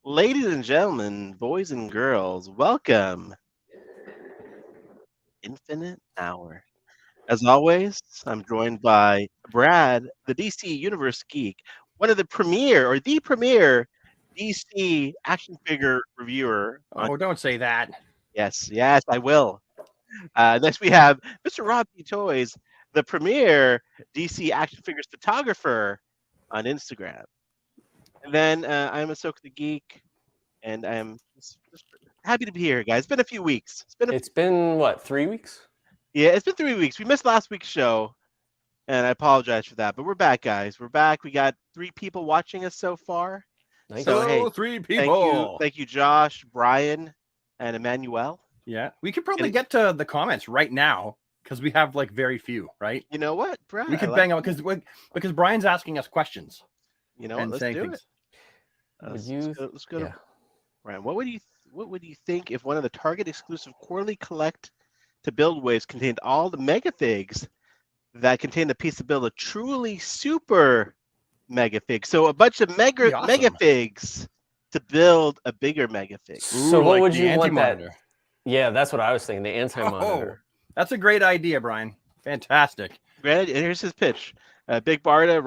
Ladies and gentlemen, boys and girls, welcome. Infinite Hour. As always, I'm joined by Brad, the DC Universe geek, one of the premier DC action figure reviewer on. Oh, don't say that. Yes, I will. Next, we have Mr. Rob B. Toys, the premier DC action figures photographer on Instagram. And then I'm Ahsoka the Geek, and I'm just happy to be here, guys. It's been a few weeks. It's been what, 3 weeks? Yeah, it's been 3 weeks. We missed last week's show, and I apologize for that. But we're back, guys. We're back. We got 3 people watching us so far. Nice. So, hey, 3 people. Thank you, Josh, Brian, and Emmanuel. Yeah, we could probably get to the comments right now because we have like very few, right? You know what, Brian? We could bang out because Brian's asking us questions. You know what? Let's do it. Let's go to Brian. What would you think if one of the Target exclusive quarterly collect to build waves contained all the megafigs that contain the piece to build a truly super megafig? So a bunch of megafigs to build a bigger megafig. So what would you want that? Yeah, that's what I was thinking. The anti-monitor. That's a great idea, Brian. Fantastic. Red, and here's his pitch: Big Barda,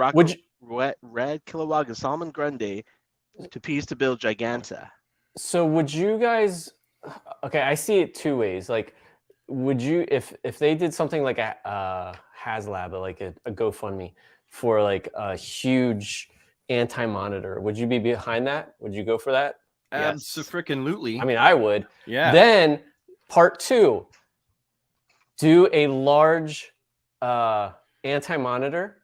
Red Kilowog, and Solomon Grundy to piece to build Giganta. So would you guys? Okay, I see it 2 ways. Like, would you if they did something like a HasLab, like a GoFundMe for like a huge anti-monitor? Would you be behind that? Would you go for that? Abso-freaking-lutely. I mean, I would. Yeah. Then part 2, do a large anti-monitor,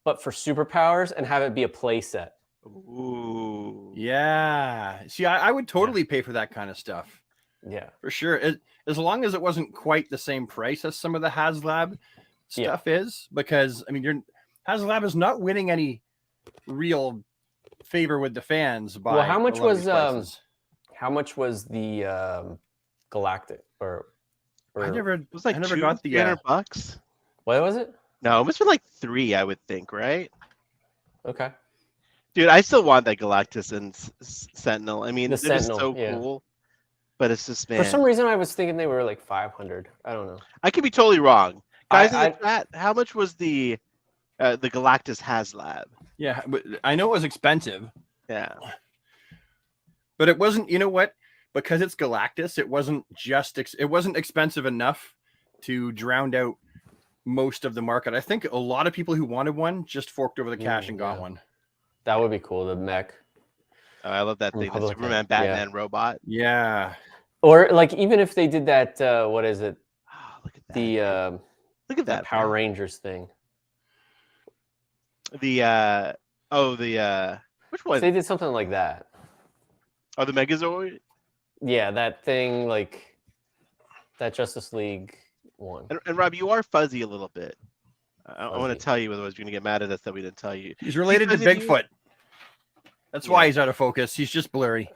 but for superpowers, and have it be a play set. Ooh. Yeah. See, I would totally pay for that kind of stuff. Yeah, for sure. As long as it wasn't quite the same price as some of the HasLab stuff is, because I mean, HasLab is not winning any real favor with the fans. By how much was the Galactic or I never it was like I never got the $300. What was it? No, it must be like 3, I would think, right? Okay. Dude, I still want that Galactus and Sentinel. I mean, The they're just Sentinel, so cool. But it's just, man. For some reason, I was thinking they were like 500. I don't know. I could be totally wrong. Guys in the chat, how much was the Galactus HasLab? Yeah, but I know it was expensive. Yeah. But it wasn't, you know what? Because it's Galactus, it wasn't expensive enough to drown out most of the market. I think a lot of people who wanted one just forked over the cash and got one. That would be cool. The mech. Oh, I love that thing. The Superman, Batman robot. Yeah. Or like even if they did that, what is it? Oh, look at that. Look at that Power Rangers thing. Which one? They did something like that. Oh, the Megazord. Yeah, that thing, like that Justice League one. And Rob, you are fuzzy a little bit. I want to tell you, otherwise you're gonna get mad at us that we didn't tell you. He's related to Bigfoot. That's why he's out of focus. He's just blurry.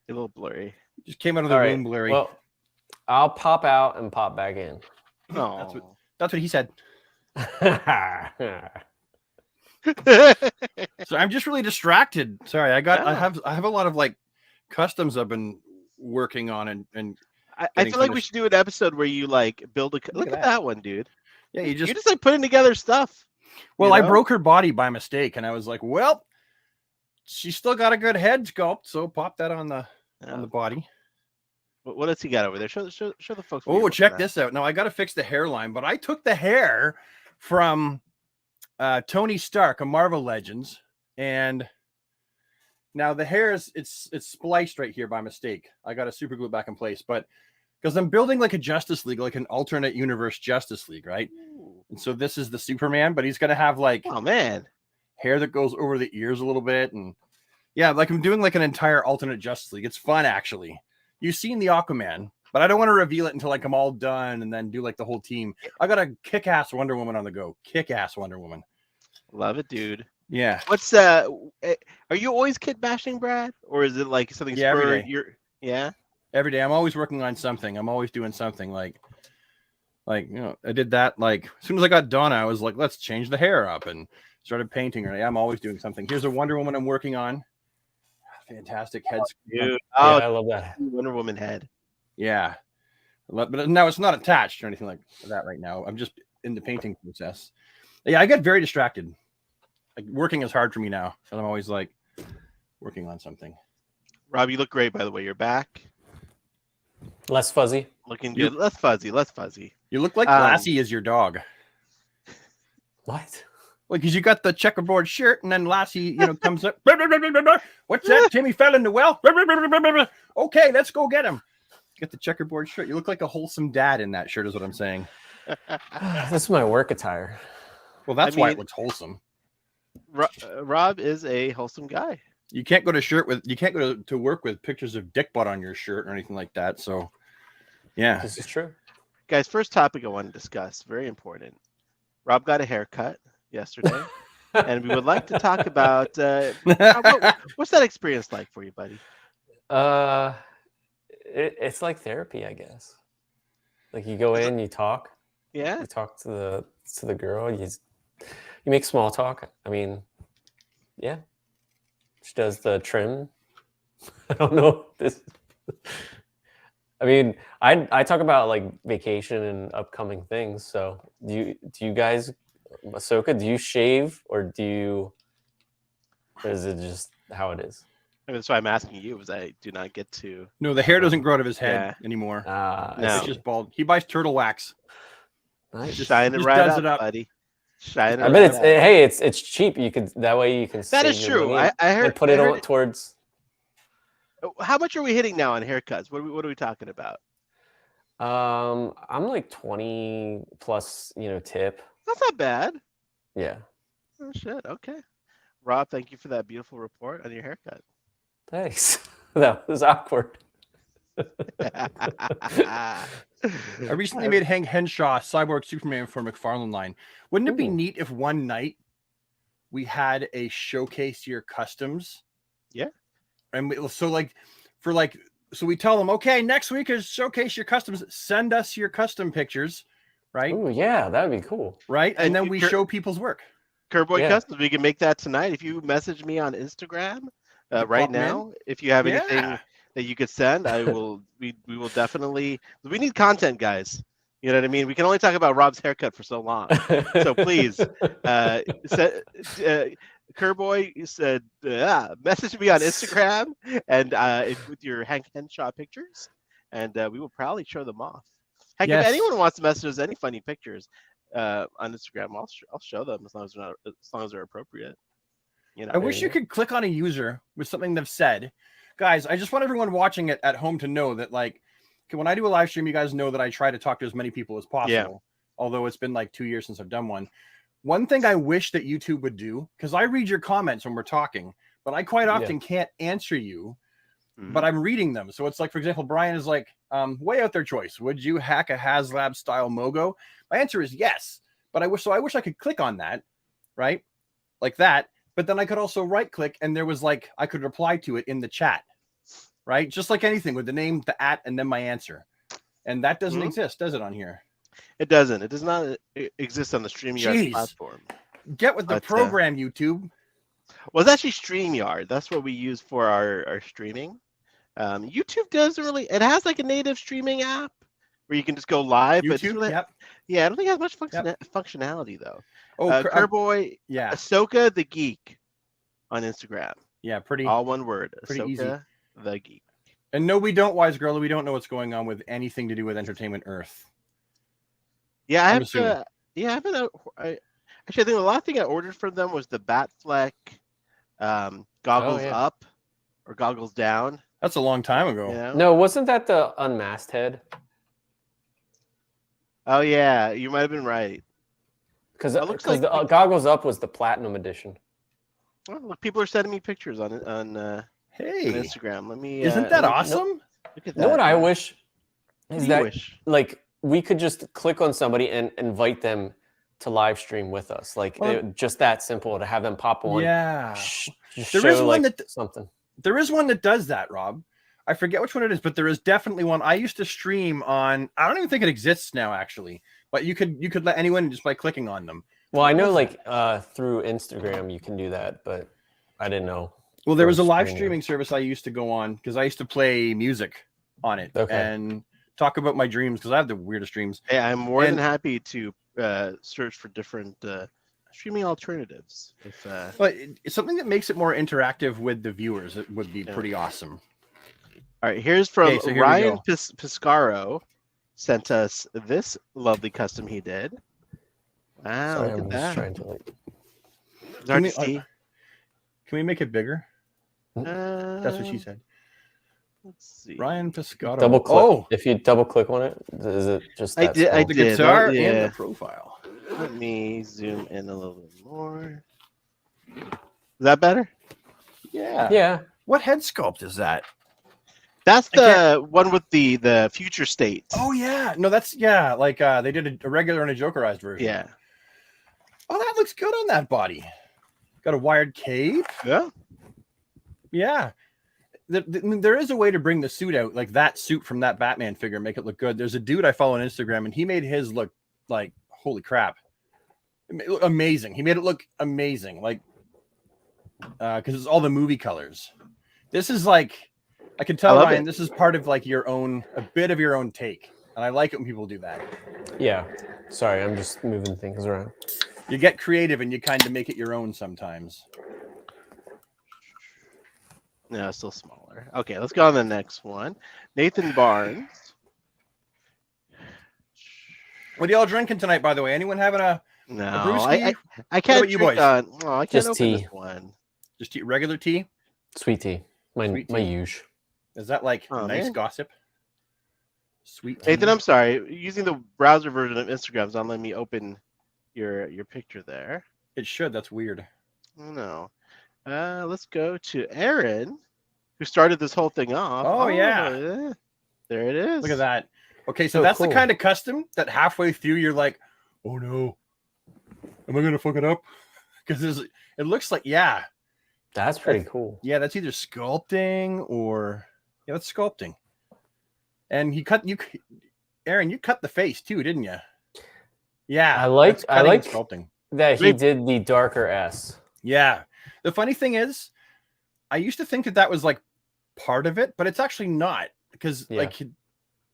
A little blurry. Just came out of the room blurry. Well, I'll pop out and pop back in. Oh, that's what he said. So I'm just really distracted. Sorry, I have a lot of like customs I've been working on and I feel like we should do an episode where you like build a look at that one, dude. Yeah, you're just like putting together stuff. Well, I broke her body by mistake, and I was like, well, she's still got a good head sculpt, so pop that on the body. What else you got over there? Show the folks. Oh, check this out. No, I got to fix the hairline, but I took the hair from Tony Stark of Marvel Legends, and now the hair is it's spliced right here by mistake. I got to super glue it back in place, but because I'm building like a Justice League, like an alternate universe Justice League, right? And so this is the Superman, but he's gonna have like hair that goes over the ears a little bit, and yeah, like I'm doing like an entire alternate Justice League. It's fun actually. You've seen the Aquaman, but I don't want to reveal it until like I'm all done and then do like the whole team. I got a kick-ass Wonder Woman on the go. Kick-ass Wonder Woman. Love it, dude. Yeah. What's are you always kid bashing, Brad, or is it like something every day? Yeah. Every day. I'm always working on something. I'm always doing something. Like Like, I did that. Like, as soon as I got done, I was like, let's change the hair up and started painting her. I'm always doing something. Here's a Wonder Woman I'm working on. Fantastic head. Dude. Oh, yeah, I love that Wonder Woman head. Yeah. But now it's not attached or anything like that right now. I'm just in the painting process. Yeah, I get very distracted. Like, working is hard for me now. And I'm always like working on something. Rob, you look great, by the way. You're back. less fuzzy. Looking good. Less fuzzy. You look like Lassie is your dog. What? Well, because you got the checkerboard shirt, and then Lassie, comes up. What's that? Timmy fell in the well. Okay, let's go get him. Get the checkerboard shirt. You look like a wholesome dad in that shirt, is what I'm saying. This is my work attire. Well, that's why it looks wholesome. Rob is a wholesome guy. You can't go to work with pictures of dick butt on your shirt or anything like that. So, yeah, this is true. Guys, first topic I want to discuss, very important. Rob got a haircut yesterday, and we would like to talk about what's that experience like for you, buddy? It's like therapy, I guess. Like, you go in, you talk. Yeah. You talk to the girl. You make small talk. I mean, yeah. She does the trim. I don't know this. I mean, I talk about like vacation and upcoming things. So do you guys, Ahsoka, do you shave or is it just how it is? I mean, that's why I'm asking you, because I do not get to. No, the hair doesn't grow out of his head anymore. No. It's just bald. He buys turtle wax. Nice. Shine it right up, buddy. Shine it. I bet it's cheap. You could that way you can. That is true. I heard. And put it towards. How much are we hitting now on haircuts? What are we talking about? I'm like 20 plus, tip. That's not bad. Yeah. Oh shit. Okay. Rob, thank you for that beautiful report on your haircut. Thanks. That was awkward. I recently made Hank Henshaw Cyborg Superman for McFarlane line. Wouldn't it be neat if one night we had a showcase your customs? Yeah. And so we tell them, okay, next week is showcase your customs. Send us your custom pictures, right? Oh yeah, that'd be cool. Right, and then we show people's work. Kerboy Customs, we can make that tonight. If you message me on Instagram right now, if you have anything that you could send, we will definitely. We need content, guys. You know what I mean? We can only talk about Rob's haircut for so long. So please, Kerboy said, message me on Instagram and with your Hank Henshaw pictures, and we will probably show them off. Heck, if anyone wants to message us any funny pictures on Instagram, I'll show them as long as they're appropriate. I wish you could click on a user with something they've said. Guys, I just want everyone watching it at home to know that, like, when I do a live stream, you guys know that I try to talk to as many people as possible. Yeah. Although it's been like 2 years since I've done one. One thing I wish that YouTube would do, because I read your comments when we're talking, but I quite often can't answer you, but I'm reading them. So it's like, for example, Brian is like, way out there choice. Would you hack a HasLab style Mogo? My answer is yes, but I wish I could click on that, right? Like that. But then I could also right click and there was like, I could reply to it in the chat, right? Just like anything with the name, the @ and then my answer. And that doesn't exist, does it, on here? It doesn't. It does not exist on the StreamYard platform. Get with the program, YouTube. Well, it's actually StreamYard. That's what we use for our streaming. YouTube doesn't really. It has like a native streaming app where you can just go live. YouTube, but really, yeah, I don't think it has much functionality though. Oh, Kerboy, Ahsoka the Geek on Instagram. Yeah, pretty. All one word. Pretty Ahsoka easy. The Geek. And no, we don't, Wise Girl. We don't know what's going on with anything to do with Entertainment Earth. Yeah, I have to. Yeah, I haven't. Actually, I think the last thing I ordered from them was the Batfleck goggles up or goggles down. That's a long time ago. You know? No, wasn't that the unmasked head? Oh yeah, you might have been right. Because the goggles up was the platinum edition. Well, look, people are sending me pictures on Instagram. Let me. Isn't that awesome? Look at that. You know what I wish is that like we could just click on somebody and invite them to live stream with us, like just that simple to have them pop on. Yeah, there is one that something. There is one that does that, Rob. I forget which one it is, but there is definitely one. I used to stream on. I don't even think it exists now, actually. But you could let anyone in just by clicking on them. Well, I know like through Instagram you can do that, but I didn't know. Well, there was a live streaming service I used to go on because I used to play music on it and talk about my dreams because I have the weirdest dreams. Hey, I'm more than happy to search for different streaming alternatives. But it's something that makes it more interactive with the viewers. It would be pretty awesome. All right, here's from Ryan Piscaro. Sent us this lovely custom he did. Wow, Sorry, look I'm at just that. trying to like. Can we make it bigger? That's what she said. Let's see. Ryan Piscotto. Double click. If you double click on it, is it just? I did. The guitar and the profile. Let me zoom in a little bit more. Is that better? Yeah. Yeah. What head sculpt is that? That's the one with the future state. Oh yeah. No, that's like they did a regular and a Jokerized version. Yeah. Oh, that looks good on that body. Got a wired cape. Yeah. Yeah. There is a way to bring the suit out, like that suit from that Batman figure, make it look good. There's a dude I follow on Instagram, and he made his look like holy crap, amazing. He made it look amazing, like because it's all the movie colors. This is like I can tell, Ryan, this is part of like a bit of your own take, and I like it when people do that. Yeah. Sorry, I'm just moving things around. You get creative and you kind of make it your own sometimes. No, still smaller. Okay, let's go on to the next one. Nathan Barnes. What are y'all drinking tonight, by the way? Anyone having a brewski? I can't drink you boys? I can't Just open tea. This one. Just tea, regular tea? Sweet tea. My usual. Is that like nice gossip? Sweet tea. Nathan, I'm sorry. Using the browser version of Instagram is not letting me open your picture there. It should. That's weird. Oh, no. Let's go to Aaron, who started this whole thing off. Oh yeah. There it is. Look at that. Okay, so that's cool. The kind of custom that halfway through you're like, oh no, am I gonna fuck it up? Because it looks like That's pretty cool. Yeah, that's either sculpting or that's sculpting. And Aaron, you cut the face too, didn't you? Yeah, I like sculpting that he did the darker S. Yeah. The funny thing is, I used to think that was like part of it, but it's actually not because like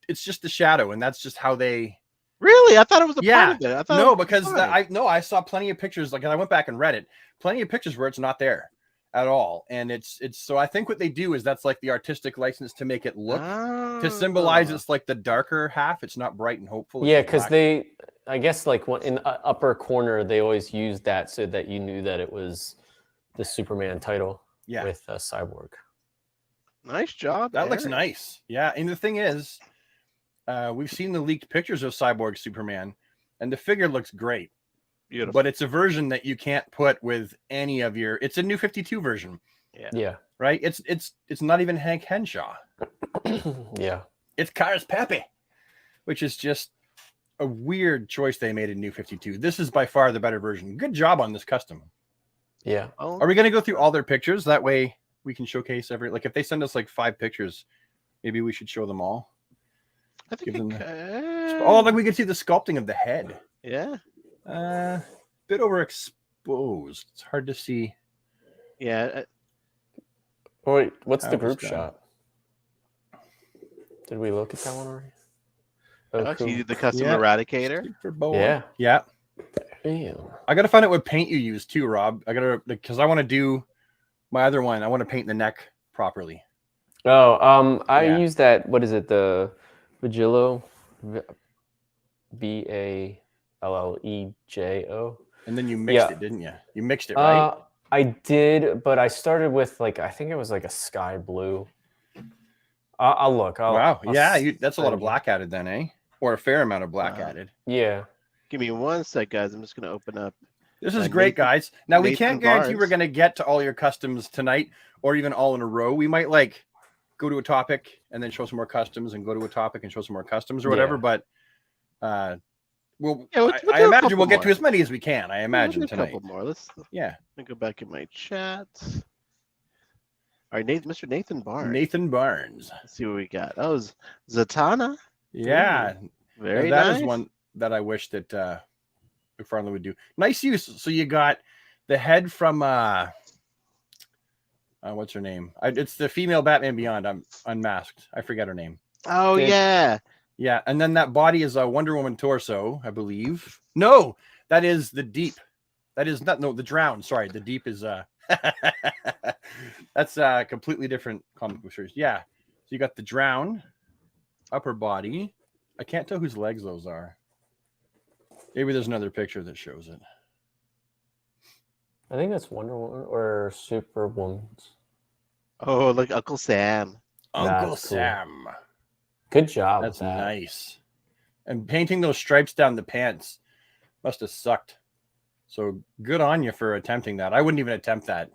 it's just the shadow, and that's just how they. Really, I thought it was a part of it. I thought I saw plenty of pictures. Like, I went back and read it. Plenty of pictures where it's not there at all, and it's so I think what they do is that's like the artistic license to make it look to symbolize it's like the darker half. It's not bright and hopeful. Yeah, because I guess like in the upper corner they always used that so that you knew that it was the Superman title. Yeah, with Cyborg. Nice job. That looks nice. Yeah, and the thing is, we've seen the leaked pictures of Cyborg Superman, and the figure looks great. Beautiful. But it's a version that you can't put with any of your. It's a new 52 version. Yeah. Right. It's not even Hank Henshaw. Yeah. It's Cars Pepe, which is just a weird choice they made in New 52. This is by far the better version. Good job on this custom. Yeah. Are we going to go through all their pictures? That way we can showcase like if they send us like 5 pictures, maybe we should show them all. I think like we can see the sculpting of the head. Yeah. Bit overexposed. It's hard to see. Yeah. Wait, what's the group shot? Did we look at that one already? Oh, cool. You did the custom eradicator. Yeah. Damn. I gotta find out what paint you use too, Rob. Because I want to do my other one. I want to paint the neck properly. Oh, I use that. What is it? The Vigillo, Ballejo. And then you mixed it, didn't you? You mixed it, right? I did, but I started with I think it was like a sky blue. I'll look. That's a lot of black added then, eh? Or a fair amount of black added. Yeah. Give me one sec, guys. I'm just going to open up. This is great, guys. Now, we can't guarantee we're going to get to all your customs tonight or even all in a row. We might go to a topic and then show some more customs and go to a topic and show some more customs or whatever. But I imagine we'll get to as many as we can. I imagine tonight. A couple more. Let me go back in my chat. All right, Mr. Nathan Barnes. Nathan Barnes. Let's see what we got. Oh, Zatanna. Yeah, very that nice. is one that I wish that McFarlane would do. Nice use. So you got the head from what's her name? It's the female Batman Beyond. I'm unmasked. I forget her name. Oh yeah. Yeah, and then that body is a Wonder Woman torso, I believe. No, that is the Deep. That is not the Drown. Sorry, the Deep is that's a completely different comic book series. Yeah, so you got the Drown upper body. I can't tell whose legs those are. Maybe there's another picture that shows it. I think that's Wonder Woman or Superwoman's. Oh, look, Uncle Sam. Uncle That's cool. Sam. Good job. That's with that. nice. And painting those stripes down the pants must have sucked. So good on you for attempting that. I wouldn't even attempt that.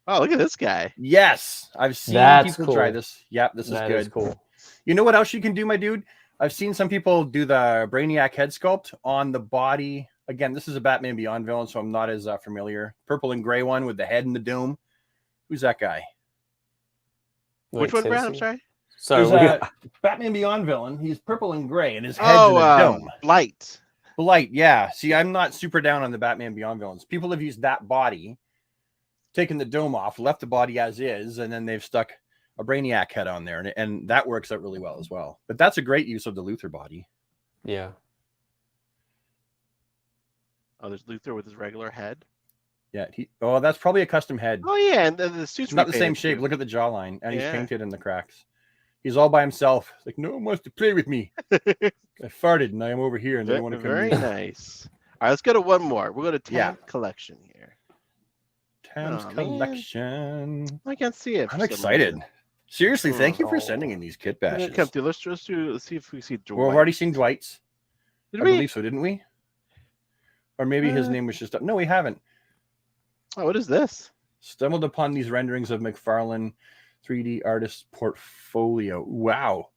Oh, look at this guy. Yes, I've seen That's people cool. try this. Yep, this is That good. is cool. You know what else you can do, my dude? I've seen some people do the Brainiac head sculpt on the body. Again, this is a Batman Beyond villain, so I'm not as familiar. Purple and gray one with the head and the dome. Who's that guy? Which one, Brad? I'm sorry. Sorry. There's a Batman Beyond villain. He's purple and gray, and his head's in a dome. Blight. Blight, yeah. See, I'm not super down on the Batman Beyond villains. People have used that body, taken the dome off, left the body as is, and then they've stuck a Brainiac head on there, and that works out really well as well. But that's a great use of the Luthor body. Yeah. Oh, there's Luthor with his regular head. Yeah. That's probably a custom head. Oh yeah, and the suit's Not the same repainted, shape. too. Look at the jawline, and he's Yeah. painted in the cracks. He's all by himself. Like, no one wants to play with me. I farted, and I am over here, and they want to come Very near. nice. All right, let's go to one more. We'll go to Tam Yeah. Collection here. Tam's Oh, man. collection. I can't see it. for I'm some excited. reason. Seriously, thank you for Oh. sending in these kit I'm gonna bashes. come through. Let's see if we see Dwight. Well, we've already seen Dwight's. Did I we? believe so, didn't we? Or maybe his name was just up. No, we haven't. Oh, what is this? Stumbled upon these renderings of McFarlane 3D artist portfolio. Wow.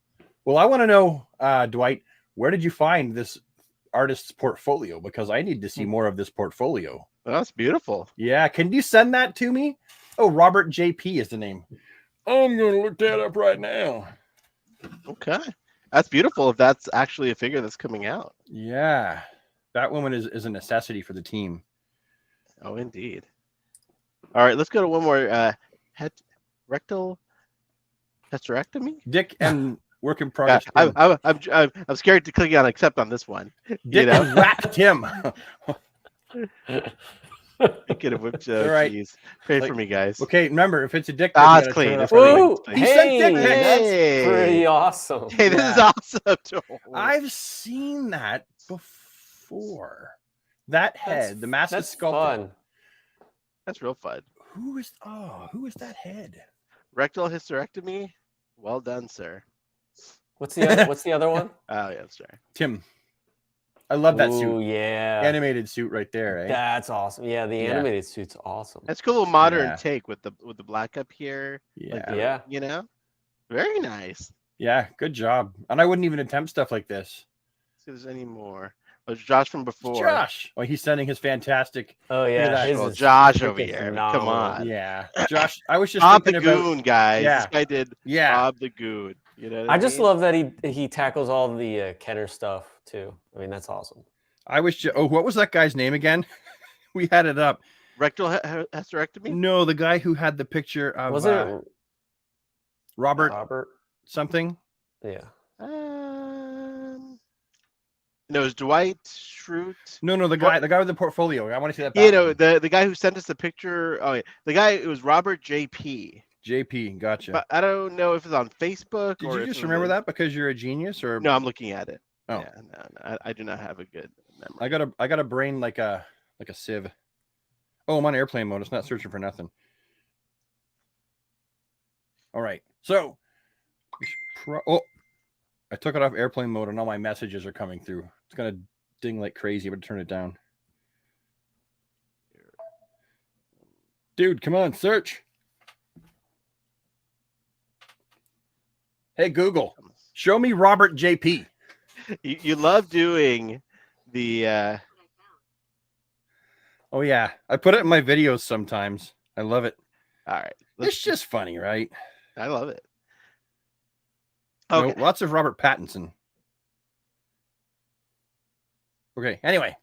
Well, I want to know, Dwight, where did you find this artist's portfolio? Because I need to see more of this portfolio. Oh, that's beautiful. Yeah, can you send that to me? Oh, Robert JP is the name. I'm going to look that up right now. Okay, that's beautiful. If that's actually a figure that's coming out. Yeah, that woman is a necessity for the team. Oh, indeed. All right, let's go to one more. Rectal hysterectomy. Dick and work in Yeah, progress. I'm scared to click on accept on this one. Dick know? and whacked him. I could have whipped. All right. Geez. Pray Like, for me, guys. Okay, remember, if it's a dick, Ah, pic, it's you clean. gotta It's turn it clean. off. Woo! He sent dick Hey, pics. that's Hey. pretty awesome. Hey, this is Yeah. awesome. I've seen that before. That head, the mask is That's sculpted. fun. That's real fun. Who is that head? Rectal hysterectomy. Well done, sir. What's the other one? Oh yeah, sorry. Tim. I love that Ooh, suit. yeah. Animated suit right there, eh? That's awesome. Yeah, the Yeah. animated suit's awesome. That's a cool little modern Yeah. take with the black up here. Yeah. Yeah. You know, very nice. Yeah, good job. And I wouldn't even attempt stuff like this. Let's see if there's any more. Oh, it's Josh from before. Josh. Oh, he's sending his fantastic. Oh at yeah. that. his Well, is Josh over freaking here. Come phenomenal. on. Yeah. Josh, I was just Bob the thinking about. Goon, guys. Yeah. This guy did Yeah. Bob the Goon. You know what I just mean? love that he tackles all the Kenner stuff too. I mean, that's awesome. I was what was that guy's name again? We had it up. Rectal hysterectomy. No, the guy who had the picture of Was it Robert Robert? something. Yeah. No, it's Dwight Schrute. No, the guy with the portfolio. I want to see that. You know, Batman. the guy who sent us the picture. Oh, yeah. The guy, it was Robert JP. JP, gotcha. But I don't know if it's on Facebook Did or you if just it was remember on- that because you're a genius, or No, I'm looking at it. Oh. Yeah, no, I do not have a good memory. I got a brain like a sieve. Oh, I'm on airplane mode. It's not searching for nothing. All right, so I took it off airplane mode, and all my messages are coming through. It's gonna ding like crazy, but turn it down. Dude, come on, search. Hey Google, show me Robert JP. You love doing the Oh yeah, I put it in my videos sometimes. I love it. all right. It's just funny, right? I love it. Okay. No, lots of Robert Pattinson. Okay. Anyway,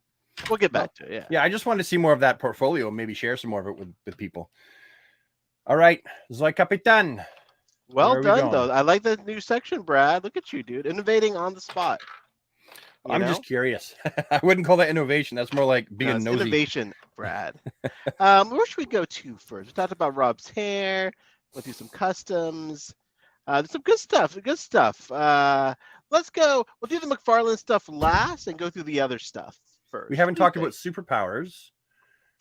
we'll get back to it. Yeah. Yeah. I just wanted to see more of that portfolio. Maybe share some more of it with people. All right. Soy Capitan. Well done, though. I like the new section, Brad. Look at you, dude. Innovating on the spot. I'm just curious. I wouldn't call that innovation. That's more like being nosy. Innovation, Brad. Where should we go to first? We talked about Rob's hair. We'll do some customs. There's some good stuff. Let's go. We'll do the McFarlane stuff last and go through the other stuff first. We haven't talked about superpowers.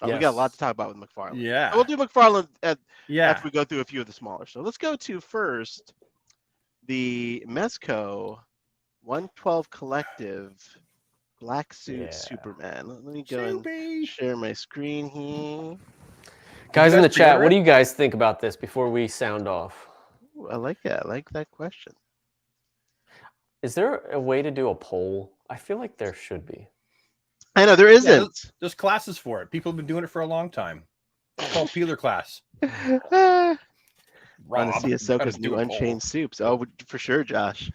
We got a lot to talk about with McFarlane. Yeah. So we'll do McFarlane after we go through a few of the smaller. So let's go to first the Mezco 112 Collective Black Suit Superman. Let me go and share my screen here. Guys in the chat, what do you guys think about this before we sound off? Ooh, I like that. I like that question. Is there a way to do a poll? I feel like there should be. I know there isn't. There's classes for it. People have been doing it for a long time. It's called Peeler class. I want to see Ahsoka's new Unchained Soups. Oh, for sure, Josh.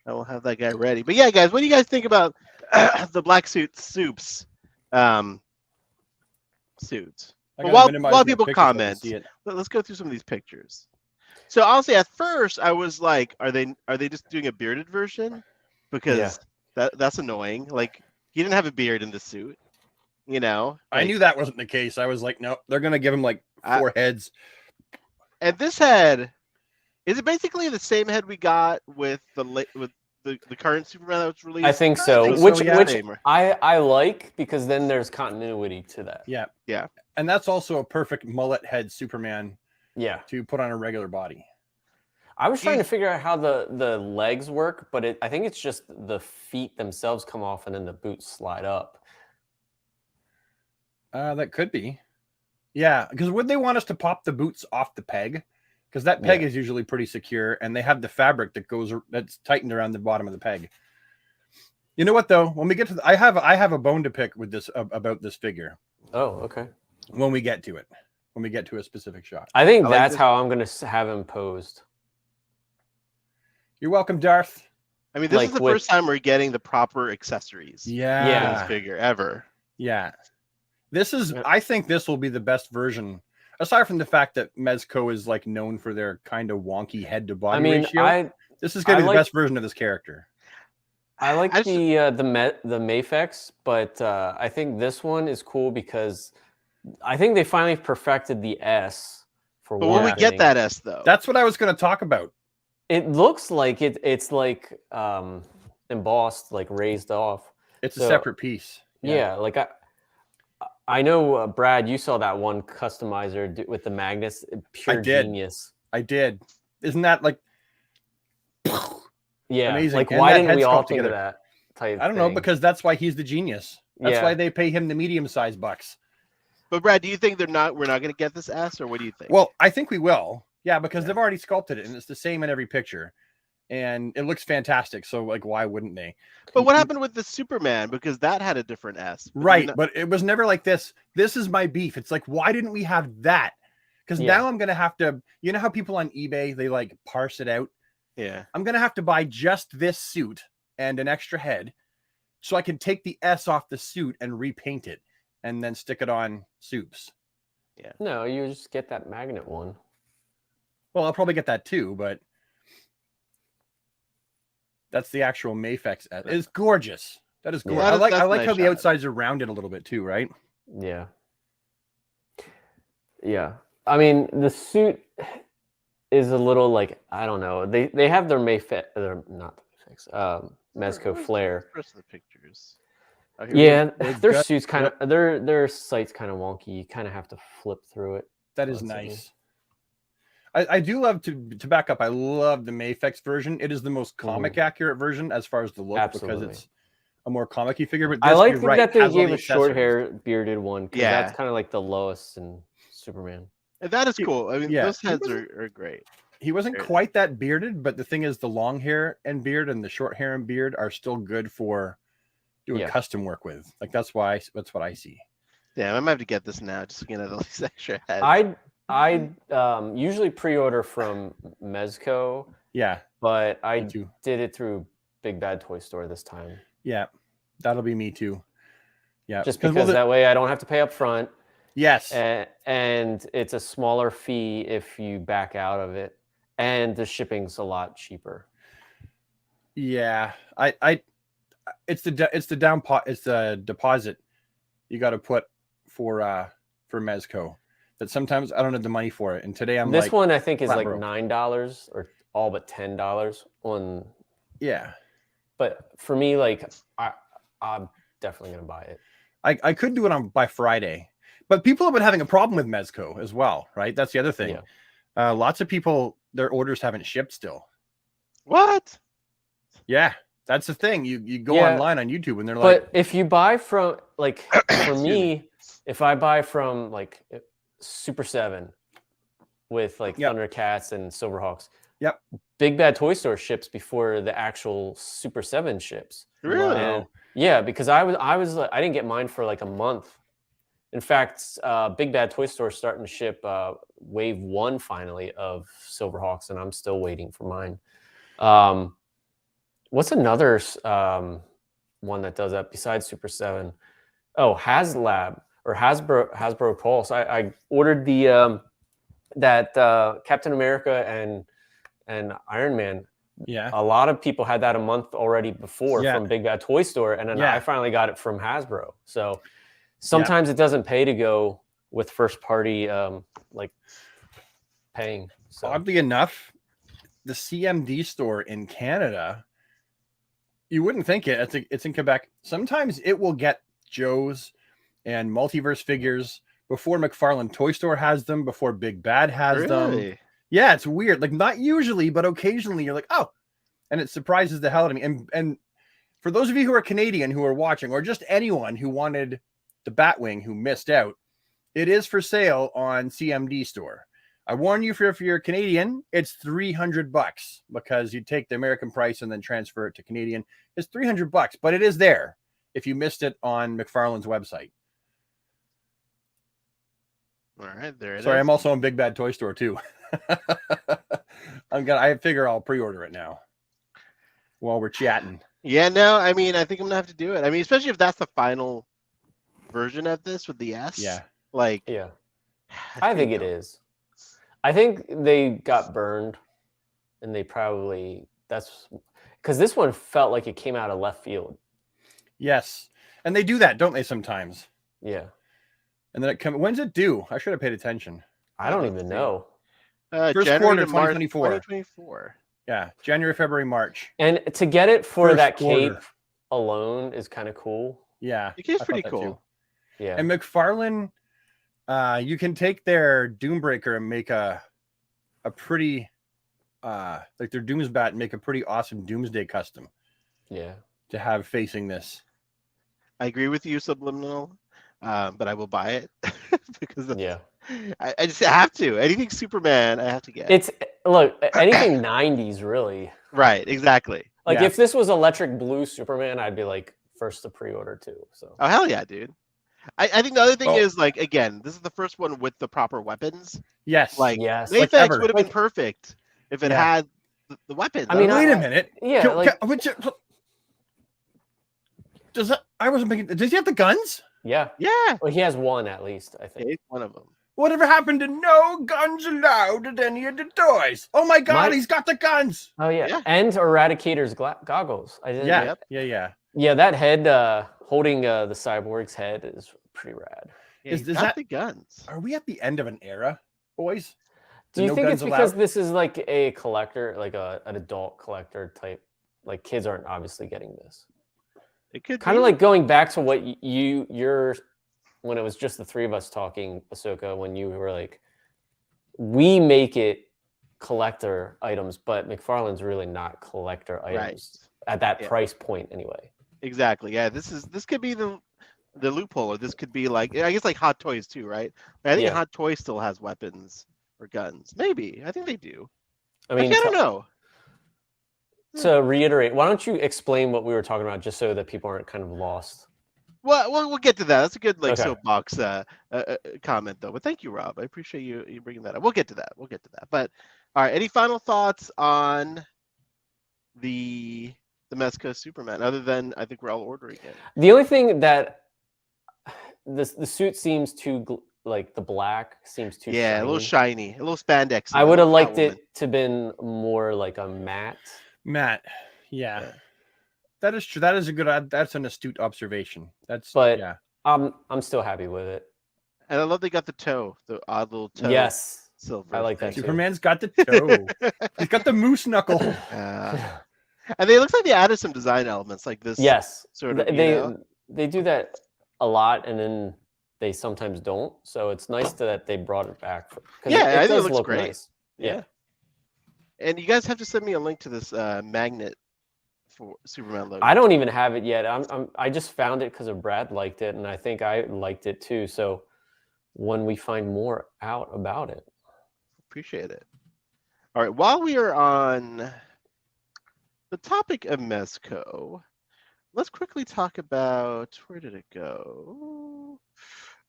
I will have that guy ready. But yeah, guys, what do you guys think about the Black Suit Soups? Suits. But while a lot of people comment, let's go through some of these pictures. So honestly, at first I was like, are they just doing a bearded version? Because that's annoying. Like, he didn't have a beard in the suit, you know. Like, I knew that wasn't the case. I was like, no, they're gonna give him like 4 heads. And this head, is it basically the same head we got with the current Superman that was released? I think so. Which I like, because then there's continuity to that. Yeah, yeah. And that's also a perfect mullet head Superman. Yeah. To put on a regular body. I was trying to figure out how the legs work, but I think it's just the feet themselves come off and then the boots slide up. That could be. Yeah, because would they want us to pop the boots off the peg? Because that peg is usually pretty secure, and they have the fabric that's tightened around the bottom of the peg. You know what though? When we get to I have a bone to pick with this about this figure. Oh, okay. When we get to it. When we get to a specific shot. I think that's how I'm going to have him posed. You're welcome, Darth. I mean, this is the first time we're getting the proper accessories. Yeah. For this figure ever. Yeah. I think this will be the best version, aside from the fact that Mezco is like known for their kind of wonky head to body ratio. This is going to be the best version of this character. I like the Mafex, but I think this one is cool because I think they finally perfected the S for. But when we get that S, though, that's what I was going to talk about. It looks like it's like embossed, like raised off. It's a separate piece. Yeah, like I know, Brad, you saw that one customizer with the magnets. Pure genius. I did. Isn't that like? Yeah, amazing. Like, why didn't we all think of that type? I don't know, because that's why he's the genius. That's why they pay him the medium-sized bucks. But Brad, do you think we're not going to get this S, or what do you think? Well, I think we will. Yeah, because they've already sculpted it, and it's the same in every picture, and it looks fantastic. So, like, why wouldn't they? But what happened with the Superman? Because that had a different S. Right, but it was never like this. This is my beef. It's like, why didn't we have that? Because now I'm gonna have to. You know how people on eBay, they like parse it out. Yeah, I'm gonna have to buy just this suit and an extra head, so I can take the S off the suit and repaint it, and then stick it on Soups. Yeah. No, you just get that magnet one. Well, I'll probably get that too, but that's the actual Mafex. It's gorgeous. That is gorgeous. Yeah, I like how the outsides are rounded a little bit too, right? Yeah. Yeah. I mean, the suit is a little like, I don't know. They have their Mezco flair. The rest of the pictures. Yeah, their suits kind of their site's kind of wonky. You kind of have to flip through it. That is nice. I do love to back up. I love the Mafex version. It is the most comic accurate version as far as the look, because it's a more comic-y figure. But I like that they gave a short hair bearded one. Yeah, that's kind of like the Lois and Superman. And that is cool. I mean, those heads are great. He wasn't quite that bearded, but the thing is, the long hair and beard and the short hair and beard are still good for doing custom work with. Like that's what I see. Yeah, I might have to get this now just to get all these extra heads. I usually pre-order from Mezco. Yeah, but I did it through Big Bad Toy Store this time. Yeah, that'll be me too. Yeah, just because that way I don't have to pay up front. Yes, and it's a smaller fee if you back out of it, and the shipping's a lot cheaper. Yeah, it's the deposit you got to put for Mezco. That sometimes I don't have the money for it, and today this one I think is like $9 or all but $10 on. Yeah, but for me, like I'm definitely gonna buy it. I could do it by Friday, but people have been having a problem with Mezco as well, right? That's the other thing. Yeah. Lots of people, their orders haven't shipped still. What? Yeah, that's the thing. You go online on YouTube and they're like. But if you buy from like for me, if I buy from like Super 7 with like Thundercats and Silverhawks. Yep. Big Bad Toy Store ships before the actual Super 7 ships. Really? And, yeah, because I didn't get mine for like a month. In fact, Big Bad Toy Store is starting to ship Wave 1 finally of Silverhawks, and I'm still waiting for mine. What's another one that does that besides Super 7? Oh, HasLab or Hasbro Pulse. I ordered the that Captain America and Iron Man. Yeah, a lot of people had that a month already before from Big Bad Toy Store, and then I finally got it from Hasbro. So sometimes it doesn't pay to go with first party like paying. So oddly enough, the CMD store in Canada, you wouldn't think it. It's in Quebec. Sometimes it will get Joe's and Multiverse figures before McFarlane Toy Store has them, before Big Bad has them. Yeah, it's weird. Like not usually, but occasionally you're like, oh, and it surprises the hell out of me. And for those of you who are Canadian who are watching, or just anyone who wanted the Batwing who missed out, it is for sale on CMD store. I warn you, if you're Canadian, it's $300 because you take the American price and then transfer it to Canadian. It's $300, but it is there if you missed it on McFarlane's website. All right, there it is. Sorry, I'm also on Big Bad Toy Store too. I figure I'll pre-order it now while we're chatting. Yeah, no, I mean, I think I'm gonna have to do it. I mean, especially if that's the final version of this with the S. Yeah. Like, yeah, I think it is. I think they got burned, and they probably that's because this one felt like it came out of left field. Yes, and they do that, don't they? Sometimes. Yeah. And then when's it due? I should have paid attention. I don't even know. First quarter 2024. 2024. Yeah, January, February, March. And to get it for that cape alone is kind of cool. Yeah, the cape's pretty cool. Yeah, and McFarlane, you can take their Doombreaker and make a pretty, like their Doomsbat and make a pretty awesome Doomsday custom. Yeah, to have facing this. I agree with you, Subliminal. But I will buy it because I just have to. Anything Superman, I have to get. It's look anything 90s really. Right, exactly. Like if this was Electric Blue Superman, I'd be like first to pre-order too. So oh hell yeah, dude. I think the other thing is like again, this is the first one with the proper weapons. Yes, like yes, Mayfex would have been perfect if it had the weapons. I mean, wait a minute. Yeah, I wasn't thinking. Does he have the guns? Yeah. Yeah. Well, he has one at least, I think. Yeah, one of them. Whatever happened to no guns allowed at any of the toys? Oh my God, he's got the guns. Oh yeah. And Eradicator's goggles. Yeah. Yeah, that head holding the cyborg's head is pretty rad. Yeah, is that the guns? Are we at the end of an era, boys? Do you think it's because this is like a collector, like an adult collector type? Like kids aren't obviously getting this. It could kind of like going back to what you're when it was just the three of us talking, Ahsoka, when you were like, we make it collector items, but McFarlane's really not collector items at that price point anyway. Exactly. Yeah, this could be the loophole, or this could be like, I guess like Hot Toys too, right? I think Hot Toys still has weapons or guns. Maybe. I think they do. I mean, I don't know. To reiterate, why don't you explain what we were talking about just so that people aren't kind of lost? Well, we'll get to that. That's a good soapbox comment, though. But thank you, Rob. I appreciate you bringing that up. We'll get to that. But all right, any final thoughts on the Mezco Superman? Other than I think we're all ordering it. The only thing that the suit seems too like the black seems too shiny. A little shiny, a little spandex. I would have liked it to been more like a matte. Yeah. That is true. That is a good. That's an astute observation. I'm still happy with it. And I love they got the toe, the odd little toe. Yes, silver. I like that. Superman's got the toe. He's got the moose knuckle. And it looks like they added some design elements like this. Yes, sort of. They do that a lot, and then they sometimes don't. So it's nice that they brought it back. I think it looks great. Nice. Yeah. And you guys have to send me a link to this magnet for Superman logo. I don't even have it yet. I just found it because of Brad liked it, and I think I liked it too. So when we find more out about it, appreciate it. All right, while we are on the topic of Mezco, let's quickly talk about where did it go?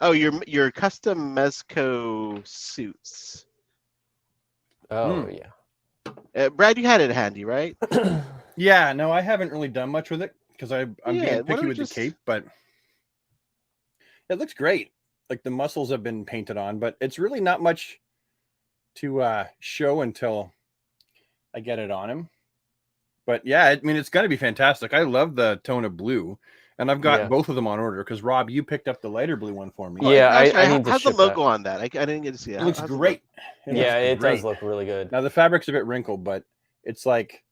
Oh, your custom Mezco suits. Oh yeah. Brad, you had it handy, right? Yeah, no, I haven't really done much with it because I'm being picky with the cape, but it looks great. Like the muscles have been painted on, but it's really not much to show until I get it on him. But yeah, I mean, it's going to be fantastic. I love the tone of blue, and I've got both of them on order because Rob, you picked up the lighter blue one for me. Yeah, I need to how's the logo that. on that? I didn't get to see it. It looks great. It does look really good. Now the fabric's a bit wrinkled, but it's like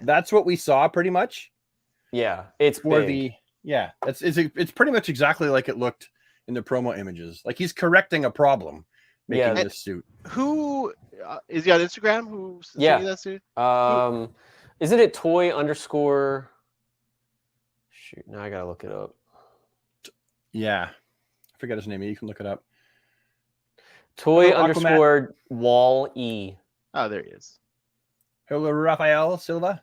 that's what we saw pretty much. Yeah, it's for big. It's pretty much exactly like it looked in the promo images. Like he's correcting a problem making this suit. Who is he on Instagram? Who's sending that suit? Isn't it toy _? Shoot, now I gotta look it up. Yeah, I forget his name. You can look it up. Toy _ Wall E. Oh, there he is. Hello, Rafael Silva.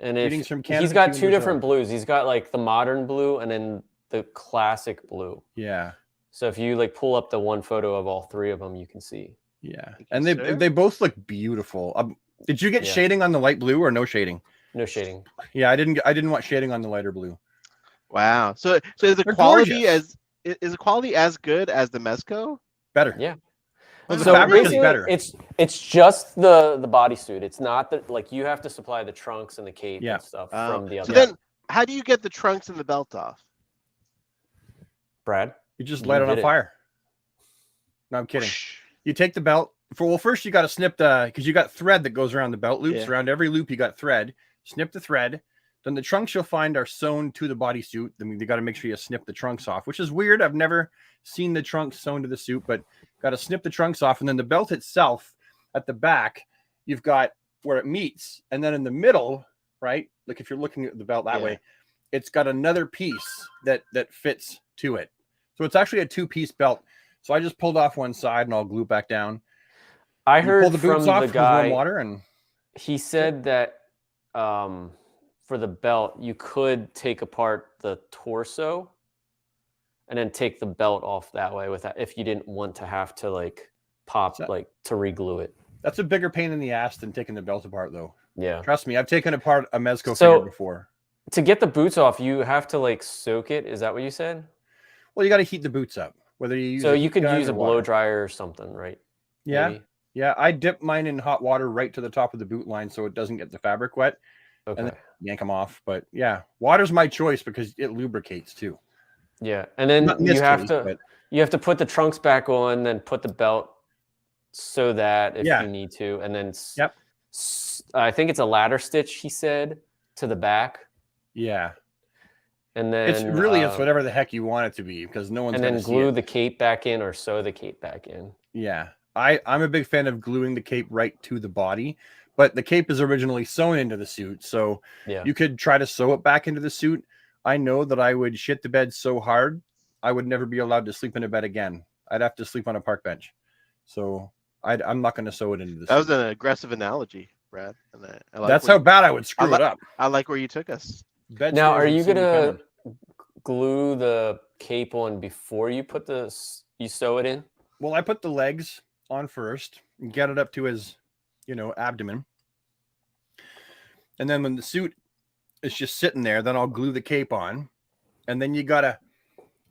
And he's got two different blues. He's got like the modern blue and then the classic blue. Yeah. So if you like pull up the one photo of all three of them, you can see. Yeah, and they both look beautiful. Did you get shading on the light blue or no shading? No shading. Yeah, I didn't want shading on the lighter blue. Wow. So is the quality is the quality as good as the Mezco? Better. Yeah. Well, the fabric is better. It's just the bodysuit. It's not that like you have to supply the trunks and the cape and stuff from the other. So then how do you get the trunks and the belt off? Brad? You just light it on fire. No, I'm kidding. You take the belt. First you got to snip because you got thread that goes around the belt loops. Around every loop you got thread. Snip the thread. Then the trunks you'll find are sewn to the bodysuit. I mean, you got to make sure you snip the trunks off, which is weird. I've never seen the trunks sewn to the suit, but got to snip the trunks off. And then the belt itself at the back, you've got where it meets. And then in the middle, right? Like if you're looking at the belt that way, it's got another piece that fits to it. So it's actually a 2-piece belt. So I just pulled off one side and I'll glue back down. I heard pull the boots from off the with guy, warm water and he said that for the belt, you could take apart the torso and then take the belt off that way with that if you didn't want to have to like pop to reglue it. That's a bigger pain in the ass than taking the belt apart though. Yeah. Trust me, I've taken apart a Mezco figure before. To get the boots off, you have to like soak it. Is that what you said? Well, you got to heat the boots up. Whether you use you could use a blow dryer or something, right? Yeah. Maybe? Yeah, I dip mine in hot water right to the top of the boot line so it doesn't get the fabric wet. Okay. And then yank them off. But yeah, water's my choice because it lubricates too. Yeah, and then you have to put the trunks back on, then put the belt so that if you need to, and then I think it's a ladder stitch. He said to the back. Yeah. And then it's really it's whatever the heck you want it to be because no one's and then glue the cape back in or sew the cape back in. Yeah. I'm a big fan of gluing the cape right to the body, but the cape is originally sewn into the suit. So you could try to sew it back into the suit. I know that I would shit the bed so hard, I would never be allowed to sleep in a bed again. I'd have to sleep on a park bench. So I'm not going to sew it into the suit. That was an aggressive analogy, Brad. And I like that's how bad I would screw it up. I like where you took us. Now, are you going to glue the cape on before you sew it in? Well, I put the legs on first and get it up to his, abdomen. And then when the suit is just sitting there, then I'll glue the cape on. And then you gotta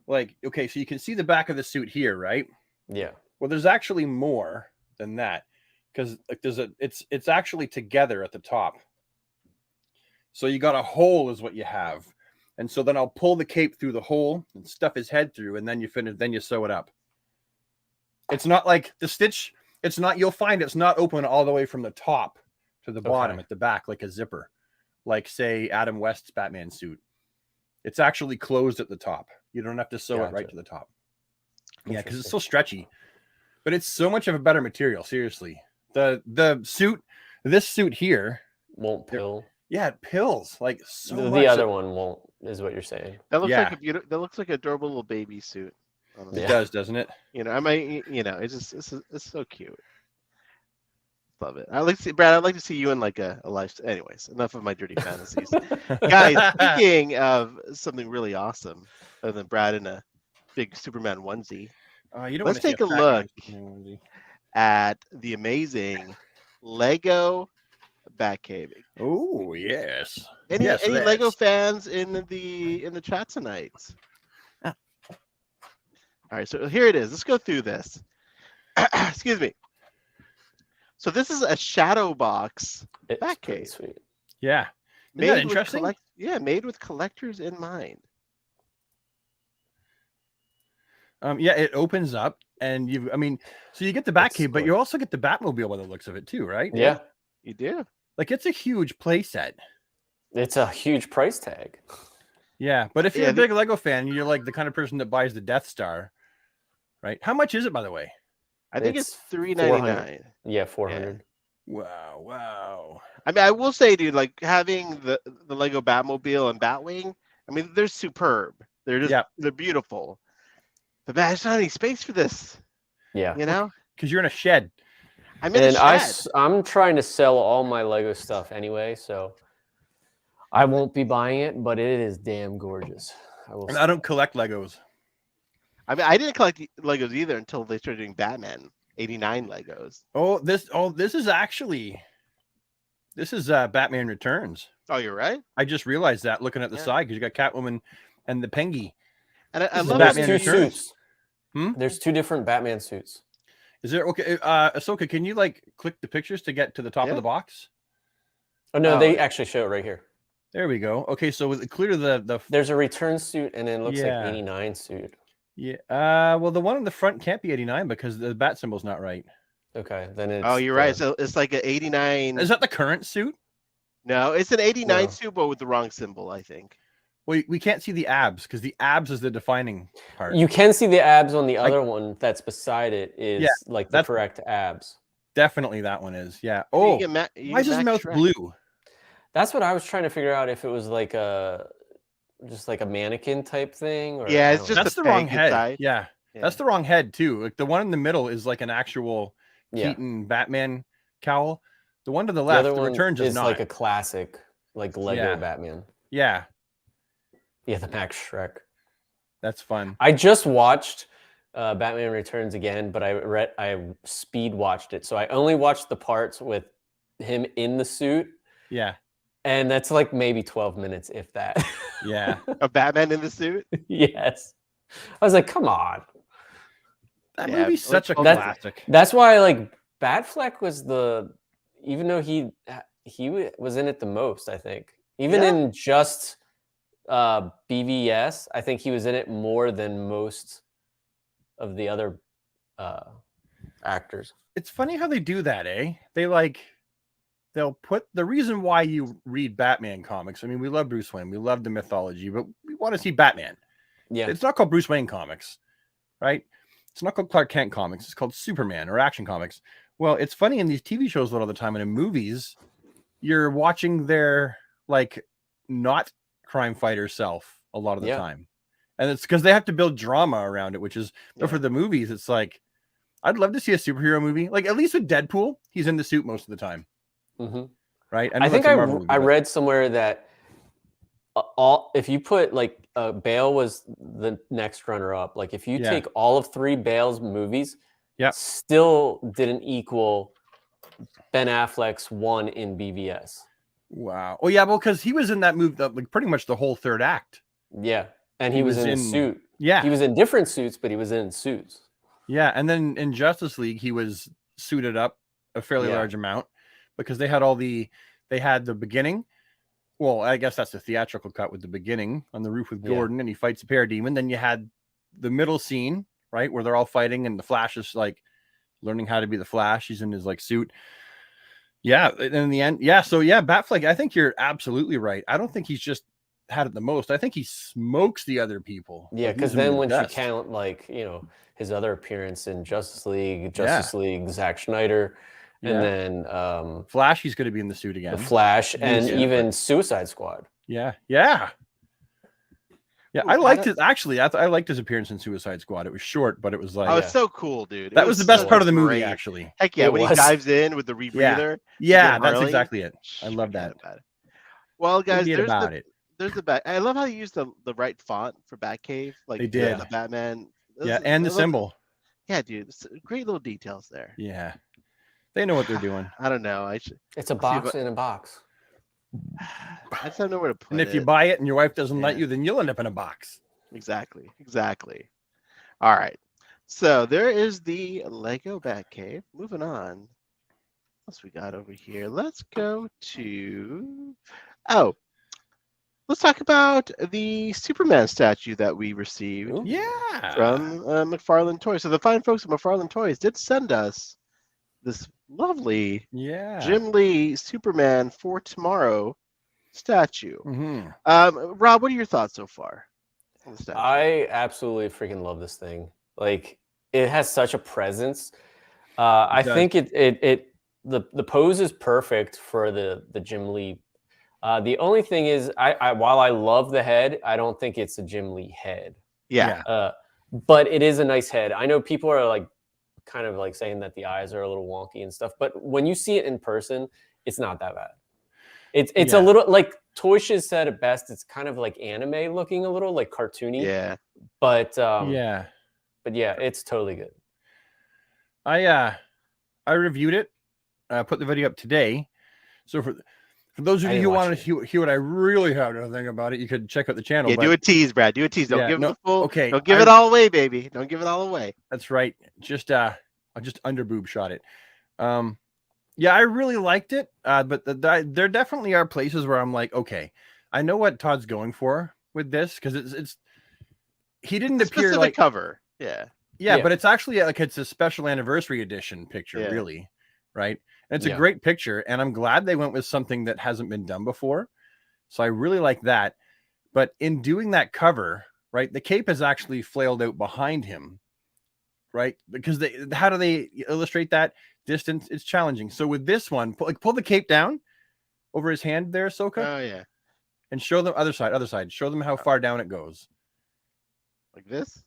okay, so you can see the back of the suit here, right? Yeah. Well, there's actually more than that because it's actually together at the top. So you got a hole is what you have. And so then I'll pull the cape through the hole and stuff his head through, and then you sew it up. It's not like the stitch, you'll find it's not open all the way from the top to the bottom at the back like a zipper, like say Adam West's Batman suit. It's actually closed at the top. You don't have to sew it right to the top. Yeah, because it's so stretchy. But it's so much of a better material, seriously. This suit here won't pill. Yeah, it pills like so much. The other one won't, is what you're saying. That looks that looks like a adorable little baby suit. It does, doesn't it? It's so cute. Love it. Brad, I'd like to see you in like a life. Anyways, enough of my dirty fantasies. Guys, speaking of something really awesome, other than Brad in a big Superman onesie, let's take a look at the amazing Lego Batcave. Oh yes. Any Lego fans in the chat tonight? All right, so here it is. Let's go through this. Excuse me. So this is a shadow box Batcave. Sweet. Yeah. Isn't that interesting? Made with collectors in mind. Yeah, it opens up and so you get the Batcave, but you also get the Batmobile by the looks of it too, right? Yeah. You do. Like it's a huge play set. It's a huge price tag. Yeah, but if you're a big Lego fan, you're like the kind of person that buys the Death Star, right? How much is it, by the way? I think it's $399. Yeah, $400. Yeah. Wow. I mean, I will say, dude, like having the Lego Batmobile and Batwing, I mean, they're superb. They're just they're beautiful. But man, there's not any space for this. Yeah. Because you're in a shed. I'm in a shed. I'm trying to sell all my Lego stuff anyway, so I won't be buying it, but it is damn gorgeous. I don't collect Legos. I mean, I didn't collect Legos either until they started doing Batman 89 Legos. This is Batman Returns. Oh, you're right. I just realized that looking at the side because you got Catwoman and the Pengy. And I love Batman Returns. There's two different Batman suits. Is there Ahsoka? Can you click the pictures to get to the top of the box? Oh no, they actually show it right here. There we go. Okay, so was it clear there's a return suit and then it looks like 89 suit. Yeah. Well, the one in the front can't be 89 because the bat symbol's not right. Okay, then it's. Oh, you're right. So it's like an 89. Is that the current suit? No, it's an 89 suit, but with the wrong symbol, I think. Well, we can't see the abs because the abs is the defining part. You can see the abs on the other one that's beside it is the correct abs. Definitely that one is. Yeah. Oh, why is his mouth blue? That's what I was trying to figure out if it was like just like a mannequin type thing. Or it's just that's the wrong head. Yeah, that's the wrong head too. Like the one in the middle is like an actual Keaton Batman cowl. The one to the left, the Returns is not. Like a classic, like Lego Batman. Yeah. Yeah, the Max Shrek. That's fun. I just watched Batman Returns again, but I speed watched it, so I only watched the parts with him in the suit. Yeah. And that's like maybe 12 minutes, if that. Yeah. A Batman in the suit? Yes. I was like, come on. That movie's such a classic. That's why Batfleck was even though he was in it the most, I think. Even in just BVS, I think he was in it more than most of the other actors. It's funny how they do that, eh? They'll put the reason why you read Batman comics. I mean, we love Bruce Wayne. We love the mythology, but we want to see Batman. Yeah. It's not called Bruce Wayne comics, right? It's not called Clark Kent comics. It's called Superman or Action Comics. Well, it's funny in these TV shows a lot of the time and in movies, you're watching their not crime fighter self a lot of the time. And it's because they have to build drama around it, which is, but for the movies, it's like, I'd love to see a superhero movie. Like at least with Deadpool, he's in the suit most of the time. Mm-hmm. Right. I think I read somewhere that if you put Bale was the next runner-up. Like if you Yeah. take all of 3 Bale's movies, Yep. still didn't equal Ben Affleck's one in BVS. Wow. Oh yeah, well, because he was in that movie like pretty much the whole third act. Yeah, and he was in a suit. Yeah, he was in different suits, but he was in suits. Yeah, and then in Justice League, he was suited up a fairly large amount because they had the beginning. Well, I guess that's the theatrical cut with the beginning on the roof with Gordon, and he fights a parademon. Then you had the middle scene, right, where they're all fighting, and the Flash is like learning how to be the Flash. He's in his like suit. Yeah, and in the end, So Batfleck, I think you're absolutely right. I don't think he's just had it the most. I think he smokes the other people. Yeah, because then once you count like his other appearance in Justice League, Zack Snyder, and then Flash, he's going to be in the suit again. The Flash, and even Suicide Squad. Yeah. I liked it actually. I liked his appearance in Suicide Squad. It was short, but it was like it's so cool, dude. That was the best part of the movie, actually. Heck yeah, when he dives in with the rebreather. Yeah, that's exactly it. I love that. Well, guys, there's the back. I love how you used the right font for Batcave, like they did. The Batman. And the symbol. Yeah, dude, great little details there. Yeah, they know what they're doing. I don't know. It's a box in a box. I just don't know where to put it. And if you buy it and your wife doesn't let you, then you'll end up in a box. Exactly. All right. So there is the Lego Batcave. Moving on. What else we got over here? Let's go to... let's talk about the Superman statue that we received. From McFarlane Toys. So the fine folks at McFarlane Toys did send us this lovely Jim Lee Superman for Tomorrow statue. Rob, what are your thoughts so far on the statue? I absolutely freaking love this thing. Like, it has such a presence. I think the pose is perfect for the Jim Lee. The only thing is, while I love the head, I don't think it's a Jim Lee head. But it is a nice head. I know people are like kind of like saying that the eyes are a little wonky and stuff, but when you see it in person, it's not that bad. It's a little like Toyshiz said it best. It's kind of like anime looking, a little like cartoony. Yeah. But it's totally good. I reviewed it. I put the video up today. So for those of you who want to hear what I really have to think about it, you could check out the channel. Yeah, do a tease, Brad. Do a tease. Don't give it the full. Okay. Don't give it all away, baby. Don't give it all away. That's right. I just under boob shot it. I really liked it. But there definitely are places where I'm like, okay, I know what Todd's going for with this because he didn't appear like cover. Yeah, but it's actually like it's a special anniversary edition picture, really, right? And it's a great picture, and I'm glad they went with something that hasn't been done before. So I really like that. But in doing that cover, right, the cape is actually flailed out behind him, right? Because how do they illustrate that distance? It's challenging. So with this one, pull the cape down over his hand there, Soka. Oh yeah. And show them other side. Show them how far down it goes. Like this?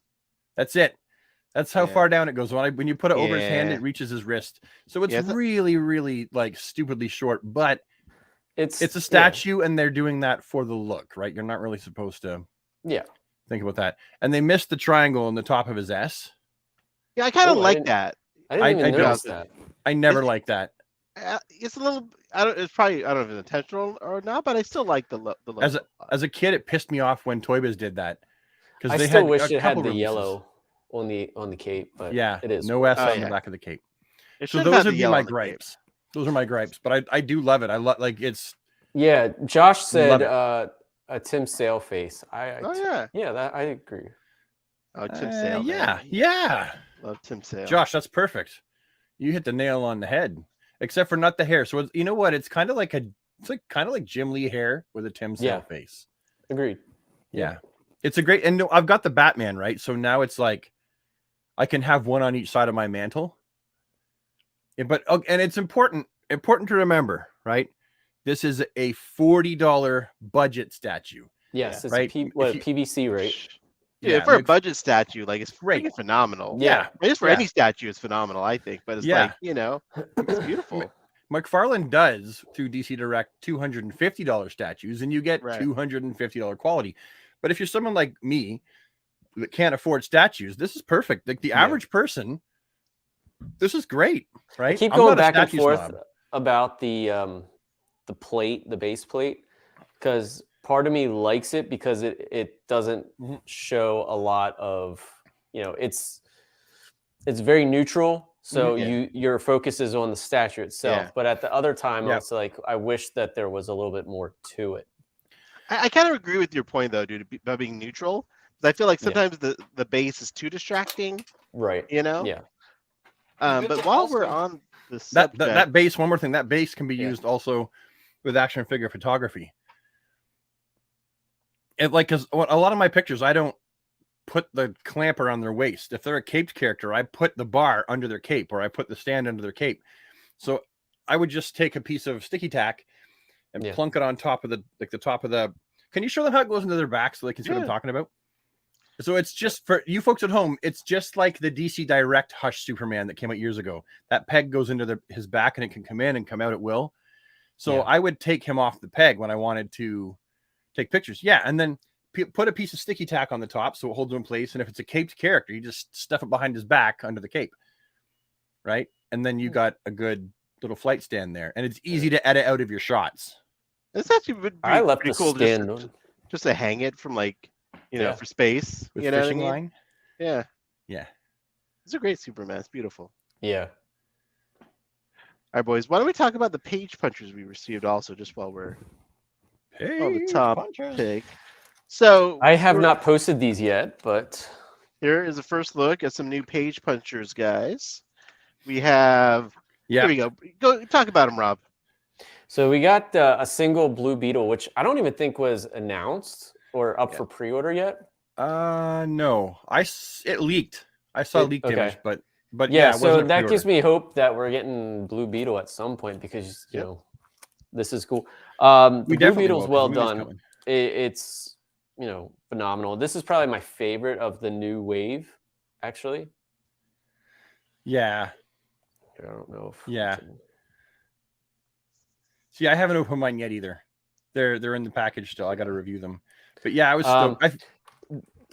That's it. That's how far down it goes. When you put it over his hand, it reaches his wrist. So it's really, really like stupidly short, but it's a statue and they're doing that for the look, right? You're not really supposed to think about that. And they missed the triangle on the top of his S. Yeah, I kind of like that. I didn't even notice that. I never liked that. It's a little. It's probably. I don't know if it's intentional or not, but I still like the look. As a kid, it pissed me off when Toy Biz did that because I still wish it had the yellow on the cape. But it is no S on the back of the cape. So those would be my gripes. Those are my gripes, but I do love it. I love like it's. Yeah, Josh said a Tim Sale face. I agree. Oh, Tim Sale. Yeah. Love Tim Sale. Josh, that's perfect. You hit the nail on the head, except for not the hair. So you know what? It's kind of like Jim Lee hair with a Tim Sale face. Agreed. Yeah. It's a great, and I've got the Batman, right? So now it's like I can have one on each side of my mantle. Yeah, and it's important to remember, right? This is a $40 budget statue. Yes, it's right? PVC, right? Yeah, for a budget statue, like it's freaking phenomenal. Yeah, just for any statue, it's phenomenal, I think. But it's like it's beautiful. McFarlane does through DC Direct $250 statues, and you get $250 quality. But if you're someone like me that can't afford statues, this is perfect. Like the average person, this is great, right? I keep going back and forth about the plate, the base plate, because part of me likes it because it doesn't show a lot of, it's very neutral. So your focus is on the statue itself. But at the other time, it's like, I wish that there was a little bit more to it. I kind of agree with your point, though, dude, about being neutral. I feel like sometimes the base is too distracting. Right. Yeah. But while we're on the subject, that base, one more thing, that base can be used also with action figure photography. And because a lot of my pictures, I don't put the clamp around their waist. If they're a caped character, I put the bar under their cape, or I put the stand under their cape. So I would just take a piece of sticky tack and plunk it on top of the top of the. Can you show them how it goes into their back so they can see what I'm talking about? So it's just for you folks at home. It's just like the DC Direct Hush Superman that came out years ago. That peg goes into his back and it can come in and come out at will. So I would take him off the peg when I wanted to take pictures. Yeah, and then put a piece of sticky tack on the top so it holds him in place. And if it's a caped character, you just stuff it behind his back under the cape, right? And then you got a good little flight stand there, and it's easy to edit out of your shots. This actually would be pretty cool stand just to hang it from for space. With fishing line. Yeah. Yeah. It's a great Superman. It's beautiful. Yeah. All right, boys. Why don't we talk about the page punchers we received also, just while we're on the topic. So I have not posted these yet, but here is a first look at some new page punchers, guys. We have. Here we go. Go talk about them, Rob. So we got a single Blue Beetle, which I don't even think was announced or up for pre-order yet. No, it leaked. I saw leaked image, but so that gives me hope that we're getting Blue Beetle at some point because this is cool. The Blue Beetle's well done. It's phenomenal. This is probably my favorite of the new wave, actually. Yeah. I don't know if See, I haven't opened mine yet either. They're in the package still. I got to review them. But yeah, I was still.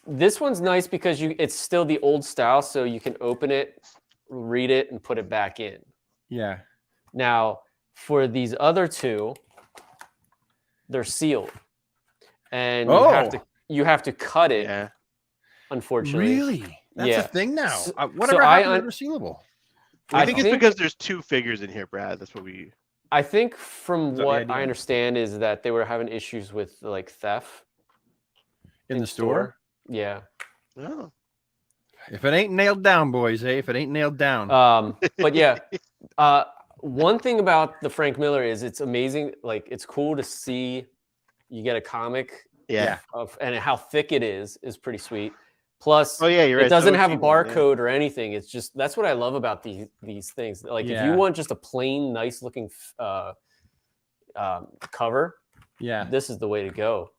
This one's nice because it's still the old style, so you can open it, read it, and put it back in. Yeah. Now, for these other two, they're sealed, and you have to cut it. Yeah. Unfortunately. Really? That's a thing now. Whatever happened to sealable? I think it's because there's two figures in here, Brad. That's what we. I think from what I understand is that they were having issues with theft in the store. Yeah. Oh. If it ain't nailed down, boys, if it ain't nailed down. But yeah, one thing about the Frank Miller is it's amazing. Like it's cool to see you get a comic. Yeah. And how thick it is pretty sweet. Plus, you're right. It doesn't have a barcode or anything. It's just that's what I love about these things. Like if you want just a plain, nice looking cover, this is the way to go.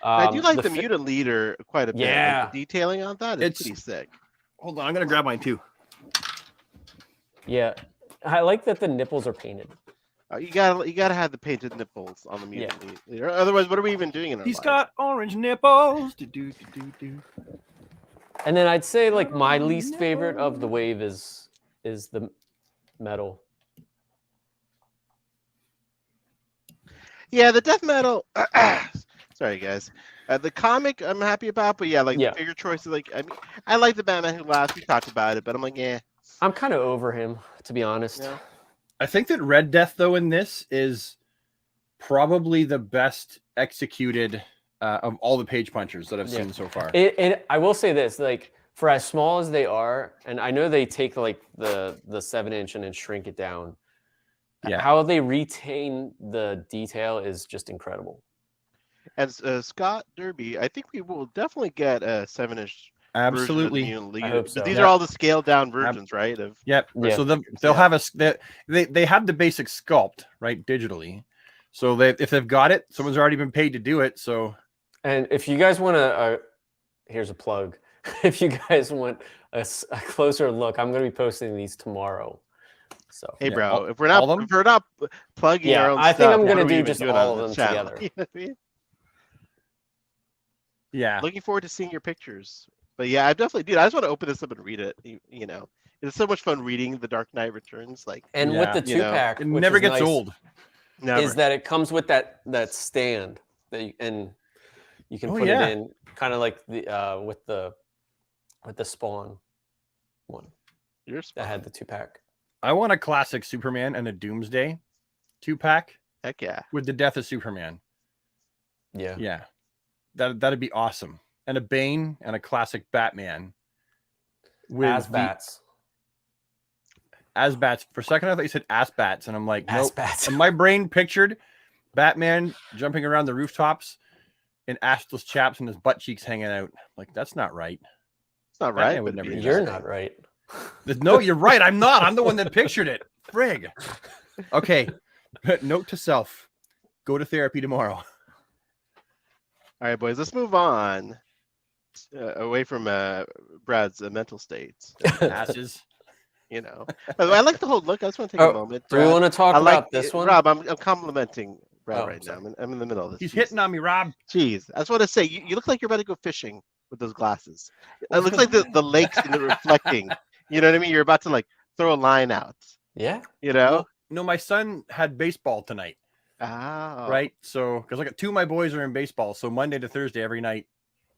I do like the mutant leader quite a bit. Yeah, like the detailing on that is pretty sick. Hold on, I'm gonna grab mine too. Yeah, I like that the nipples are painted. You gotta have the painted nipples on the mutant leader. Otherwise, what are we even doing in our lives? Got orange nipples. Do. And then I'd say like my least favorite of the wave is the metal. Yeah, the death metal. Sorry, guys. The comic I'm happy about, but the figure choices. I like the Batman Who Laughs. We talked about it, but I'm like, I'm kind of over him, to be honest. Yeah. I think that Red Death, though, in this is probably the best executed of all the page punchers that I've seen so far. And I will say this, like for as small as they are, and I know they take like the 7-inch and then shrink it down. Yeah. How they retain the detail is just incredible. As Scott Derby, I think we will definitely get a 7-inch. Absolutely. I hope so. These are all the scaled down versions, right? Yep. So they'll have they have the basic sculpt, right, digitally. So if they've got it, someone's already been paid to do it. So. And if you guys want to, here's a plug. If you guys want a closer look, I'm going to be posting these tomorrow. So hey, bro, if we're not plugging our own I stuff, think I'm going to do just all of them together. Yeah. Looking forward to seeing your pictures. But yeah, I definitely, dude. I just want to open this up and read it. You know, it's so much fun reading The Dark Knight Returns. Like, And with the 2-pack, it never gets old. Never. Is that it comes with that stand that and you can put it in, kind of like the with the Spawn one. That had the 2-pack. I want a classic Superman and a Doomsday 2-pack. Heck yeah. With the death of Superman. Yeah. Yeah. That'd be awesome. And a Bane and a classic Batman. With Bats. As Bats. For a second, I thought you said Ass Bats, and I'm like, no. Nope. Bats. And my brain pictured Batman jumping around the rooftops in assless chaps and his butt cheeks hanging out. Like, that's not right. It's not right. Would never You're not right. No, you're right. I'm not. I'm the one that pictured it. Frig. Okay. Note to self: go to therapy tomorrow. All right, boys. Let's move on away from Brad's mental states. Asses. You know, I like the whole look. I just want to take a moment. Do we want to talk about this one, Rob? I'm complimenting Brad right now. I'm in the middle of this. He's hitting on me, Rob. Jeez, I just want to say you look like you're about to go fishing with those glasses. It looks like the lake's reflecting. You know what I mean? You're about to like throw a line out. Yeah. You know? Well, no, my son had baseball tonight. Oh. Right. So, because like 2 of my boys are in baseball. So Monday to Thursday, every night,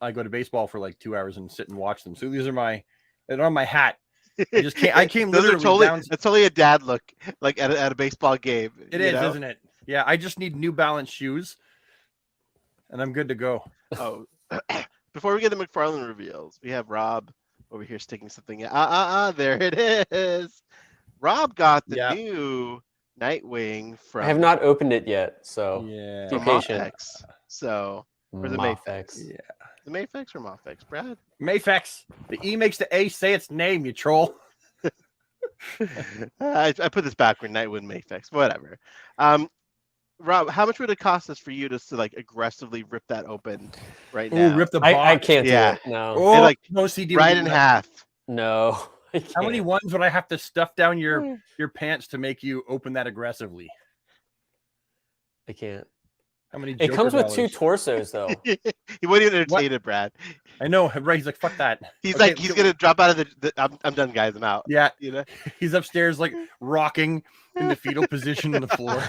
I go to baseball for like 2 hours and sit and watch them. So these are they're on my hat. I just can't. I came literally down. It's totally a dad look, like at a baseball game. It is, isn't it? Yeah. I just need New Balance shoes, and I'm good to go. Oh, before we get the McFarlane reveals, we have Rob over here sticking something. There it is. Rob got the new Nightwing from. I have not opened it yet, so be patient. So, or the Mafex. Yeah. The Mafex or Mafex, Brad? Mafex. The E makes the A say its name, you troll. I put this backward. Nightwing Mafex, whatever. Rob, how much would it cost us for you to like aggressively rip that open right now? Rip the box. I can't do it. No. Oh, like no CD right in half. No. How many ones would I have to stuff down your pants to make you open that aggressively? I can't. How many? It comes with 2 torsos, though. He wouldn't even entertain it, Brad. I know, right? He's like, "Fuck that." He's gonna drop out of the I'm done, guys. I'm out. Yeah, you know. He's upstairs, like rocking in the fetal position on the floor.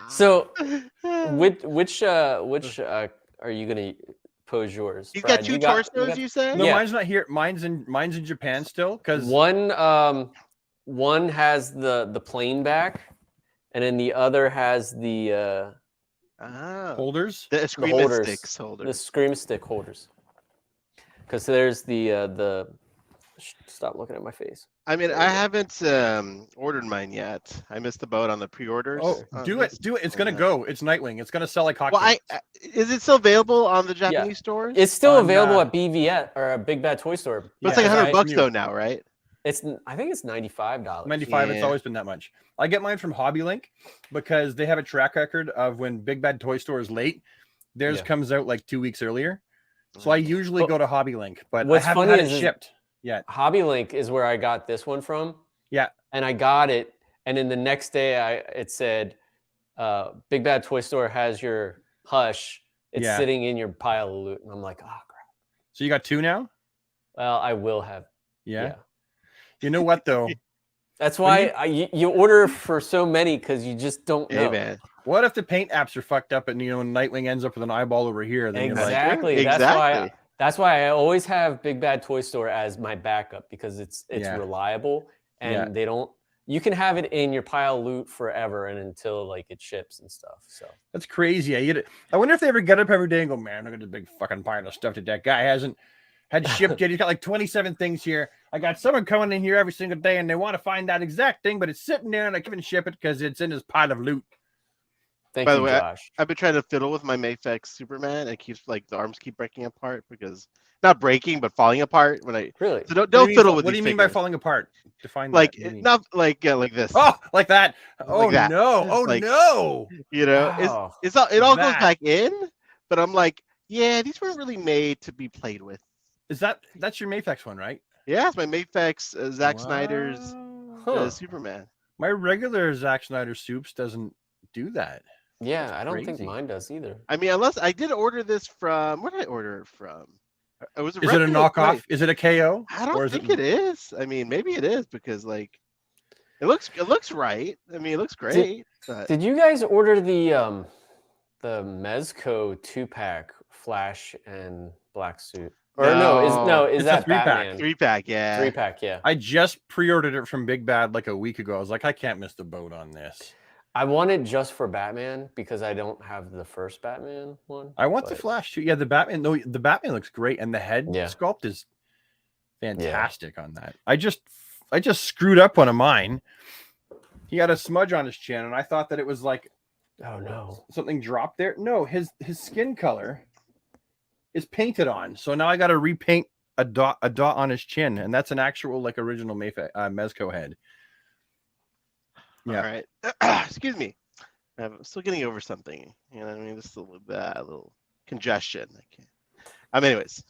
So, which are you gonna pose yours? He's Brad? got 2 torsos. You say? No, mine's not here. Mine's in Japan still. Because one has the plain back, and then the other has the holders. The Scream Sticks holders. The Scream Stick holders. Because there's the. Stop looking at my face. I mean, I haven't ordered mine yet. I missed the boat on the pre-orders. Oh, do it! It's gonna go. It's Nightwing. It's gonna sell like hotcakes. Well, is it still available on the Japanese stores? It's still available at BVS or a Big Bad Toy Store. But it's like $100 though now, right? I think it's $95. $95. It's always been that much. I get mine from Hobby Link because they have a track record of when Big Bad Toy Store is late, theirs comes out like 2 weeks earlier. So I usually go to Hobby Link, but I haven't had it shipped yet. Hobby Link is where I got this one from. Yeah. And I got it, and then the next day it said, Big Bad Toy Store has your Hush. It's sitting in your pile of loot. And I'm like, oh, crap. So you got 2 now? Well, I will have. Yeah. You know what, though? That's why you order for so many because you just don't know. Hey, man. What if the paint apps are fucked up and Nightwing ends up with an eyeball over here? Then exactly. You're like, That's why I always have Big Bad Toy Store as my backup because it's reliable and they don't. You can have it in your pile of loot forever and until like it ships and stuff. So that's crazy. I wonder if they ever get up every day and go, man, look at this big fucking pile of stuff that guy hasn't had shipped yet. He's got like 27 things here. I got someone coming in here every single day and they want to find that exact thing, but it's sitting there and I can't ship it because it's in his pile of loot. By the way, Josh. I've been trying to fiddle with my Mafex Superman. It keeps like the arms keep breaking apart because not breaking but falling apart when I really. So don't fiddle with. What do you mean by falling apart? Define like that. Not like like this. Oh, like that. Oh like that. No! Oh like, no! You know, wow. it all goes back in, but I'm like, yeah, these weren't really made to be played with. That's your Mafex one, right? Yeah, it's my Mafex Zack Snyder's Superman. My regular Zack Snyder Soups doesn't do that. Yeah, I don't think mine does either. I mean, unless I did order this from, where did I order it from? Is it a knockoff? Is it a KO? I don't think it is. I mean, maybe it is because like it looks right. I mean, it looks great. Did you guys order the Mezco 2-pack Flash and Black Suit? Or is that Batman? 3-pack, yeah. 3-pack, yeah. I just pre-ordered it from Big Bad like a week ago. I was like, I can't miss the boat on this. I want it just for Batman because I don't have the first Batman one. I want the Flash too. Yeah, the Batman. No, the Batman looks great, and the head sculpt is fantastic on that. I just screwed up one of mine. He had a smudge on his chin, and I thought that it was like, oh no, something dropped there. No, his skin color is painted on, so now I got to repaint a dot on his chin, and that's an actual like original Mezco head. Yeah. All right. Excuse me. I'm still getting over something. You know what I mean? Just a little congestion. Anyways,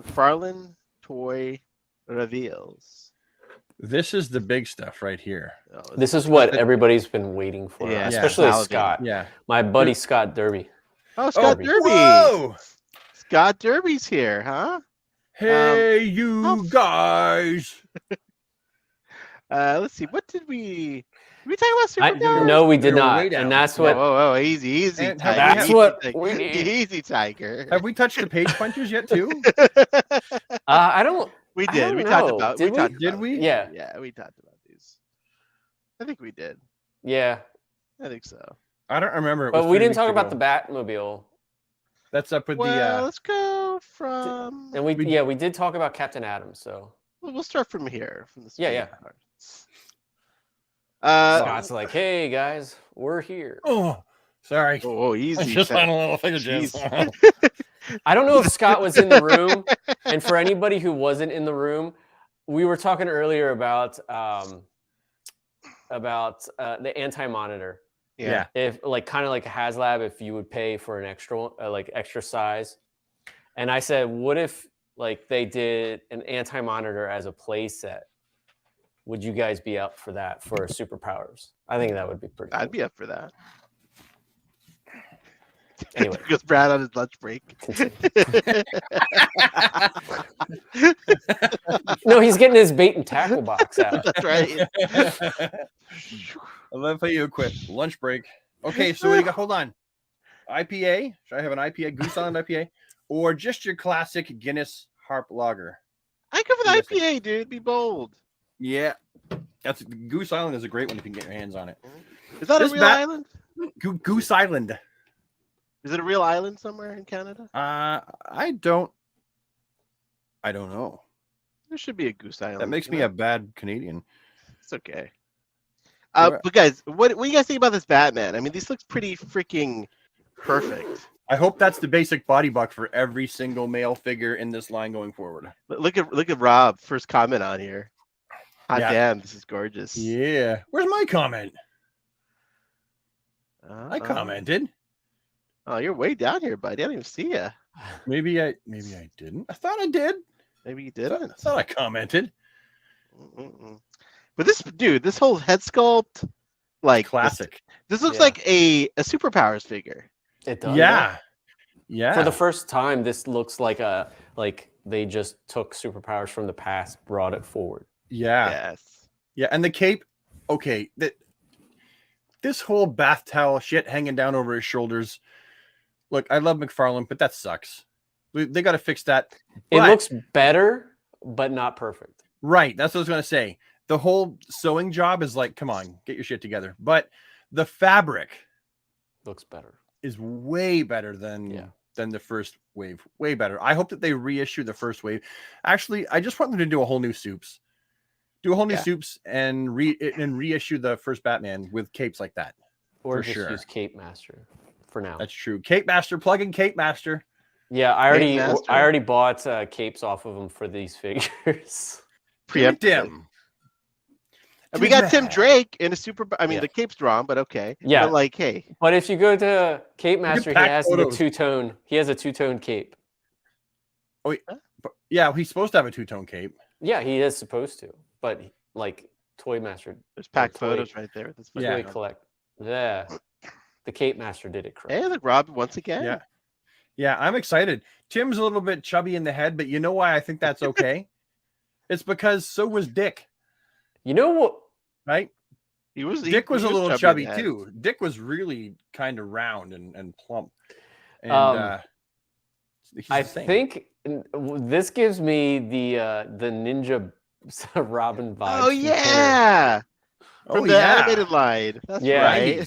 McFarlane toy reveals. This is the big stuff right here. This is what everybody's been waiting for, especially Scott. Yeah, my buddy Scott Derby. Oh, Scott Derby. Whoa! Scott Derby's here, huh? Hey, you guys. Let's see. What did we talk about superpowers? No, we did not. And that's what. Whoa, easy, Tiger. That's what we need. Easy, Tiger. Have we touched the page punchers yet too? I don't. We did. We talked about. Did we? Yeah. Yeah, we talked about these. I think we did. Yeah. I think so. I don't remember. But we didn't talk about the Batmobile. That's up with the. Let's go from. And we did talk about Captain Atom. So. We'll start from here. From the Scott's like, hey guys, we're here. Oh, sorry. Oh, easy. I just found a little finger jam. I don't know if Scott was in the room, and for anybody who wasn't in the room, we were talking earlier about the Anti-Monitor. Yeah. If kind of like a HasLab, if you would pay for an extra size, and I said, what if they did an Anti-Monitor as a play set? Would you guys be up for that for superpowers? I think that would be pretty cool. I'd be up for that. Anyway. Because Brad on his lunch break. No, he's getting his bait and tackle box out. That's right. I love how you equip lunch break. Okay, so what do you got? Hold on. IPA? Should I have an IPA, Goose Island IPA? Or just your classic Guinness Harp Lager? I go for the IPA, dude. Be bold. Yeah. That's Goose Island is a great one if you can get your hands on it. Is that a real island? Goose Island. Is it a real island somewhere in Canada? I don't know. There should be a Goose Island. That makes me a bad Canadian. It's okay. But guys, what do you guys think about this Batman? I mean, this looks pretty freaking perfect. I hope that's the basic body buck for every single male figure in this line going forward. Look at Rob. First comment on here. Hot damn, this is gorgeous. Yeah. Where's my comment? I commented. Oh, you're way down here, buddy. I didn't even see you. Maybe I didn't. I thought I did. Maybe you didn't. I thought I commented. But this whole head sculpt, classic. This looks like a superpowers figure. It does. Yeah. Yeah. For the first time, this looks like they just took superpowers from the past, brought it forward. Yeah. Yes. Yeah, and the cape. Okay, this whole bath towel shit hanging down over his shoulders. Look, I love McFarlane, but that sucks. They got to fix that. It looks better, but not perfect. Right. That's what I was going to say. The whole sewing job is come on, get your shit together. But the fabric looks better. Is way better than the first wave. Way better. I hope that they reissue the first wave. Actually, I just want them to do a whole new soups. Do a whole new soups and reissue the first Batman with capes like that. Or just use Cape Master for now. That's true. Cape Master, plug in Cape Master. Yeah, I already bought capes off of them for these figures. Preempt them. And we got Tim Drake in a the cape's drawn, but okay. Yeah. But hey. But if you go to Cape Master, he has the two-tone. He has a two-tone cape. Oh, yeah, he's supposed to have a two-tone cape. Yeah, he is supposed to. But Toy Master. There's packed photos right there. Toy collect. Yeah. The Cape Master did it correct. Hey, look, Rob, once again. Yeah. Yeah, I'm excited. Tim's a little bit chubby in the head, but you know why I think that's okay? It's because so was Dick. You know what? Right? Dick was a little chubby too. Dick was really kind of round and plump. And I think this gives me the Ninja Robin vibe. Oh yeah. From the animated line. That's right.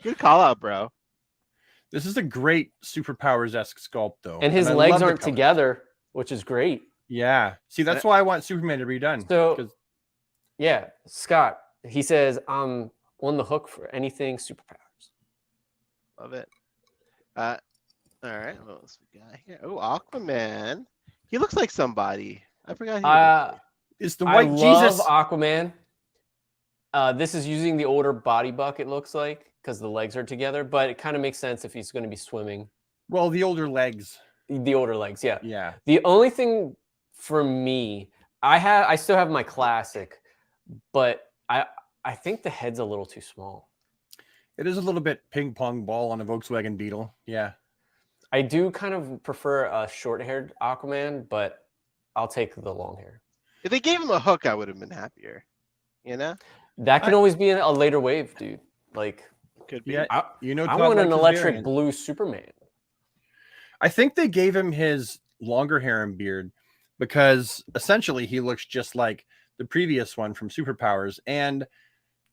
Good call out, bro. This is a great Superpowers-esque sculpt, though. And his legs aren't together, which is great. Yeah. See, that's why I want Superman to be done. So, yeah, Scott, he says, I'm on the hook for anything superpowers. Love it. All right. What else we got here? Oh, Aquaman. He looks like somebody. I forgot. It's the white Jesus. I love Aquaman. This is using the older body buck, it looks like, because the legs are together, but it kind of makes sense if he's going to be swimming. Well, the older legs. The older legs, yeah. Yeah. The only thing for me, I still have my classic, but I think the head's a little too small. It is a little bit ping pong ball on a Volkswagen Beetle. Yeah. I do kind of prefer a short-haired Aquaman, but I'll take the long hair. If they gave him a hook, I would have been happier. You know? That can always be a later wave, dude. Like, could be. Yeah, I Todd want an electric variant. blue Superman. I think they gave him his longer hair and beard because essentially he looks just like the previous one from Superpowers. And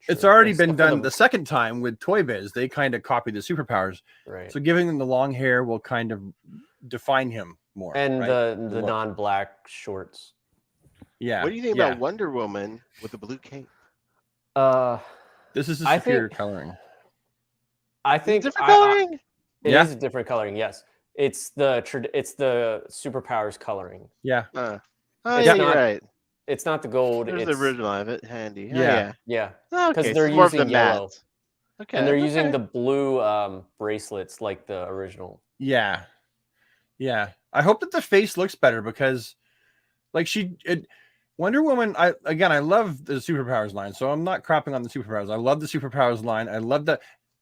it's already been done the second time with Toy Biz. They kind of copied the Superpowers. Right. So giving him the long hair will kind of define him more. And right? the non-black shorts. Yeah. What do you think about Wonder Woman with the blue cape? This is a superior coloring. I think different coloring. It is a different coloring. Yes, it's the Superpowers coloring. Yeah. Yeah, you're right. It's not the gold. There's the original of it handy. Yeah. Because they're using yellow. Okay. And they're using the blue bracelets like the original. Yeah. Yeah. I hope that the face looks better because, like, Wonder Woman, I love the Superpowers line, so I'm not crapping on the Superpowers. I love the Superpowers line. I love the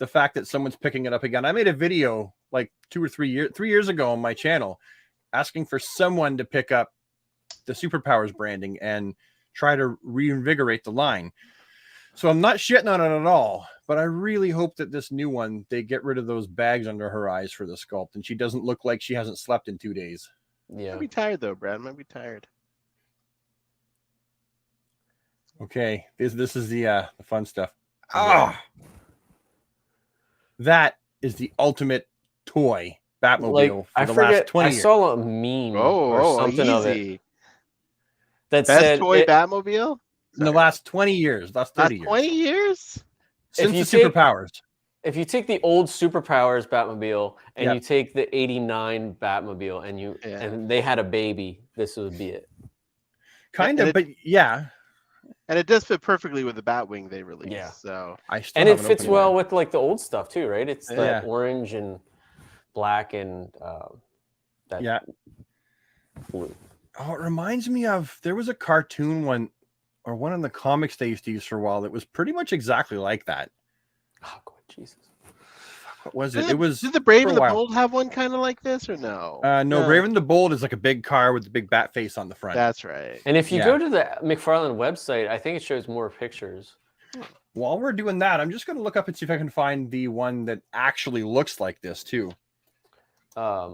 fact that someone's picking it up again. I made a video like 3 years ago on my channel asking for someone to pick up the Superpowers branding and try to reinvigorate the line. So I'm not shitting on it at all, but I really hope that this new one, they get rid of those bags under her eyes for the sculpt and she doesn't look like she hasn't slept in 2 days. Yeah. Might be tired though, Brad. Might be tired. Okay, this is the fun stuff. That is the ultimate toy Batmobile for the last 20 years. I saw a meme or something of it that best said toy Batmobile in the last 20 years. That's 30 years. 20 years since the Superpowers. If you take the old Superpowers Batmobile and you take the '89 Batmobile and they had a baby, this would be it. Kind of, but yeah. And it does fit perfectly with the Batwing they released. Yeah. So it fits well with like the old stuff too, right? It's that orange and black and that blue. Oh, it reminds me of there was a cartoon one or one in the comics they used to use for a while that was pretty much exactly like that. Oh God, Jesus. What was it? Did the Brave and the Bold have one kind of like this or no? No, Brave and the Bold is like a big car with the big bat face on the front. That's right. And if you go to the McFarlane website, I think it shows more pictures. While we're doing that, I'm just going to look up and see if I can find the one that actually looks like this too. Let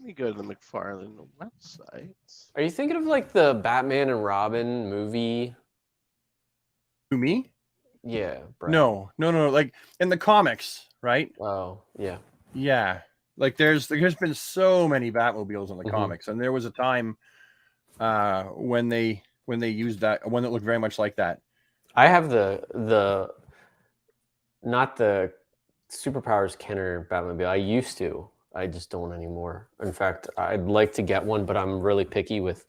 me go to the McFarlane website. Are you thinking of like the Batman and Robin movie? To me? Yeah. Brad. No. Like in the comics, right? Oh, yeah. Yeah. Like there's been so many Batmobiles in the comics, and there was a time when they used that one that looked very much like that. I have the not the Superpowers Kenner Batmobile. I used to. I just don't anymore. In fact, I'd like to get one, but I'm really picky with.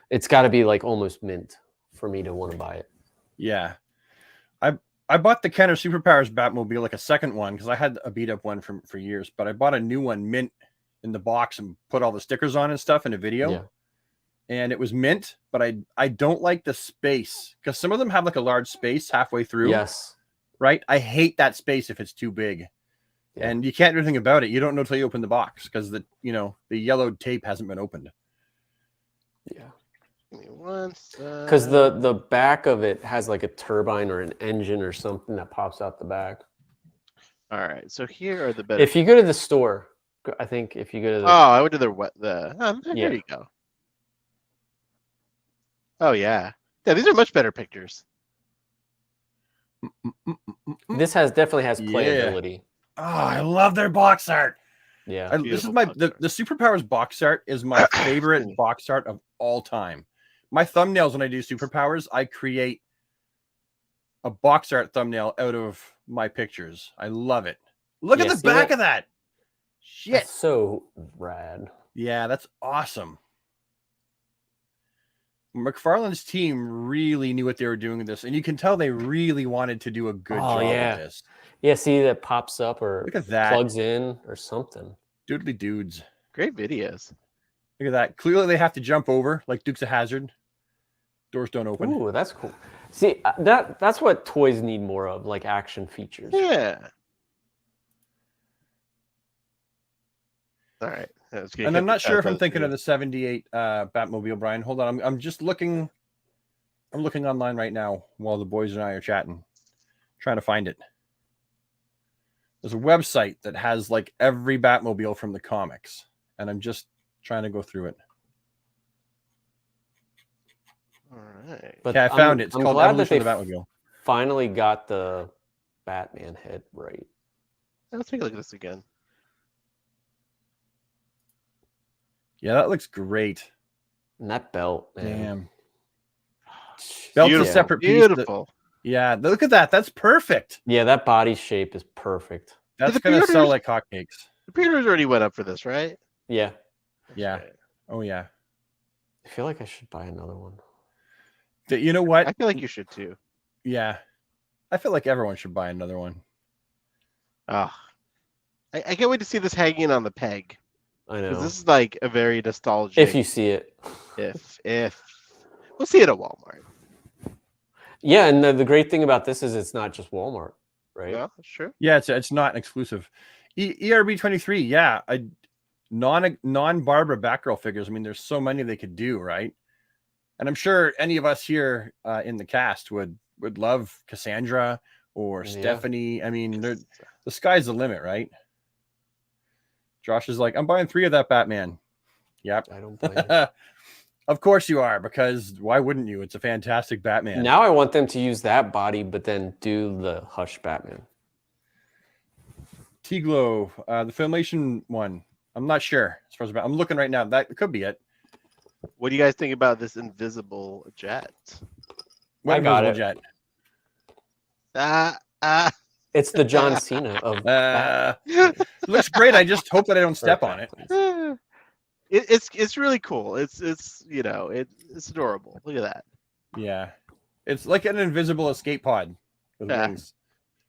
It's got to be like almost mint for me to want to buy it. Yeah. I bought the Kenner Superpowers Batmobile, like a second one, because I had a beat up one for years, but I bought a new one mint in the box and put all the stickers on and stuff in a video. Yeah. And it was mint, but I don't like the space because some of them have like a large space halfway through. Yes. right? I hate that space if it's too big. Yeah. And you can't do anything about it. You don't know till you open the box because the yellowed tape hasn't been opened. Yeah. Because the back of it has like a turbine or an engine or something that pops out the back. All right, so here are the better. If you go to the store, I think if you go to the I went to there you go. Oh yeah, these are much better pictures. This definitely has playability. Oh, I love their box art. Yeah, this is the Superpowers box art is my favorite box art of all time. My thumbnails when I do Superpowers, I create a box art thumbnail out of my pictures. I love it. Look at the back of that. Shit. That's so rad. Yeah, that's awesome. McFarlane's team really knew what they were doing with this, and you can tell they really wanted to do a good job with this. Yeah, see that pops up or look at that. Plugs in or something. Doodly dudes. Great videos. Look at that. Clearly they have to jump over like Dukes of Hazzard. Doors don't open. Ooh, that's cool. See, that's what toys need more of, like action features. Yeah. All right. And I'm not sure if I'm thinking of the 78 Batmobile, Brian. Hold on. I'm just looking. I'm looking online right now while the boys and I are chatting, trying to find it. There's a website that has like every Batmobile from the comics, and I'm just trying to go through it. All right. But I found it. It's called Evolution of the Batmobile. Finally got the Batman head right. Let's take a look at this again. Yeah, that looks great. And that belt, man. Damn. Belt's a separate piece. Beautiful. Yeah, look at that. That's perfect. Yeah, that body shape is perfect. That's going to sell like hotcakes. The pre-orders already went up for this, right? Yeah. Yeah. Oh, yeah. I feel like I should buy another one. You know what? I feel like you should too. Yeah. I feel like everyone should buy another one. I can't wait to see this hanging on the peg. I know. Because this is like a very nostalgic. If you see it. If we'll see it at Walmart. Yeah, and the great thing about this is it's not just Walmart, right? Yeah, that's true. Yeah, it's not an exclusive. ERB 23, yeah, non-Barbara Batgirl figures. I mean, there's so many they could do, right? And I'm sure any of us here in the cast would love Cassandra or Stephanie. I mean, the sky's the limit, right? Josh is like, I'm buying 3 of that Batman. Yep. I don't blame you. Of course you are, because why wouldn't you? It's a fantastic Batman. Now I want them to use that body, but then do the Hush Batman. T-Glow, the Filmation one. I'm not sure. As far as I'm looking right now. That could be it. What do you guys think about this invisible jet? I got it. Jet? It's the John Cena of. It looks great. I just hope that I don't step on it. It's really cool. It's adorable. Look at that. Yeah, it's like an invisible escape pod with wings.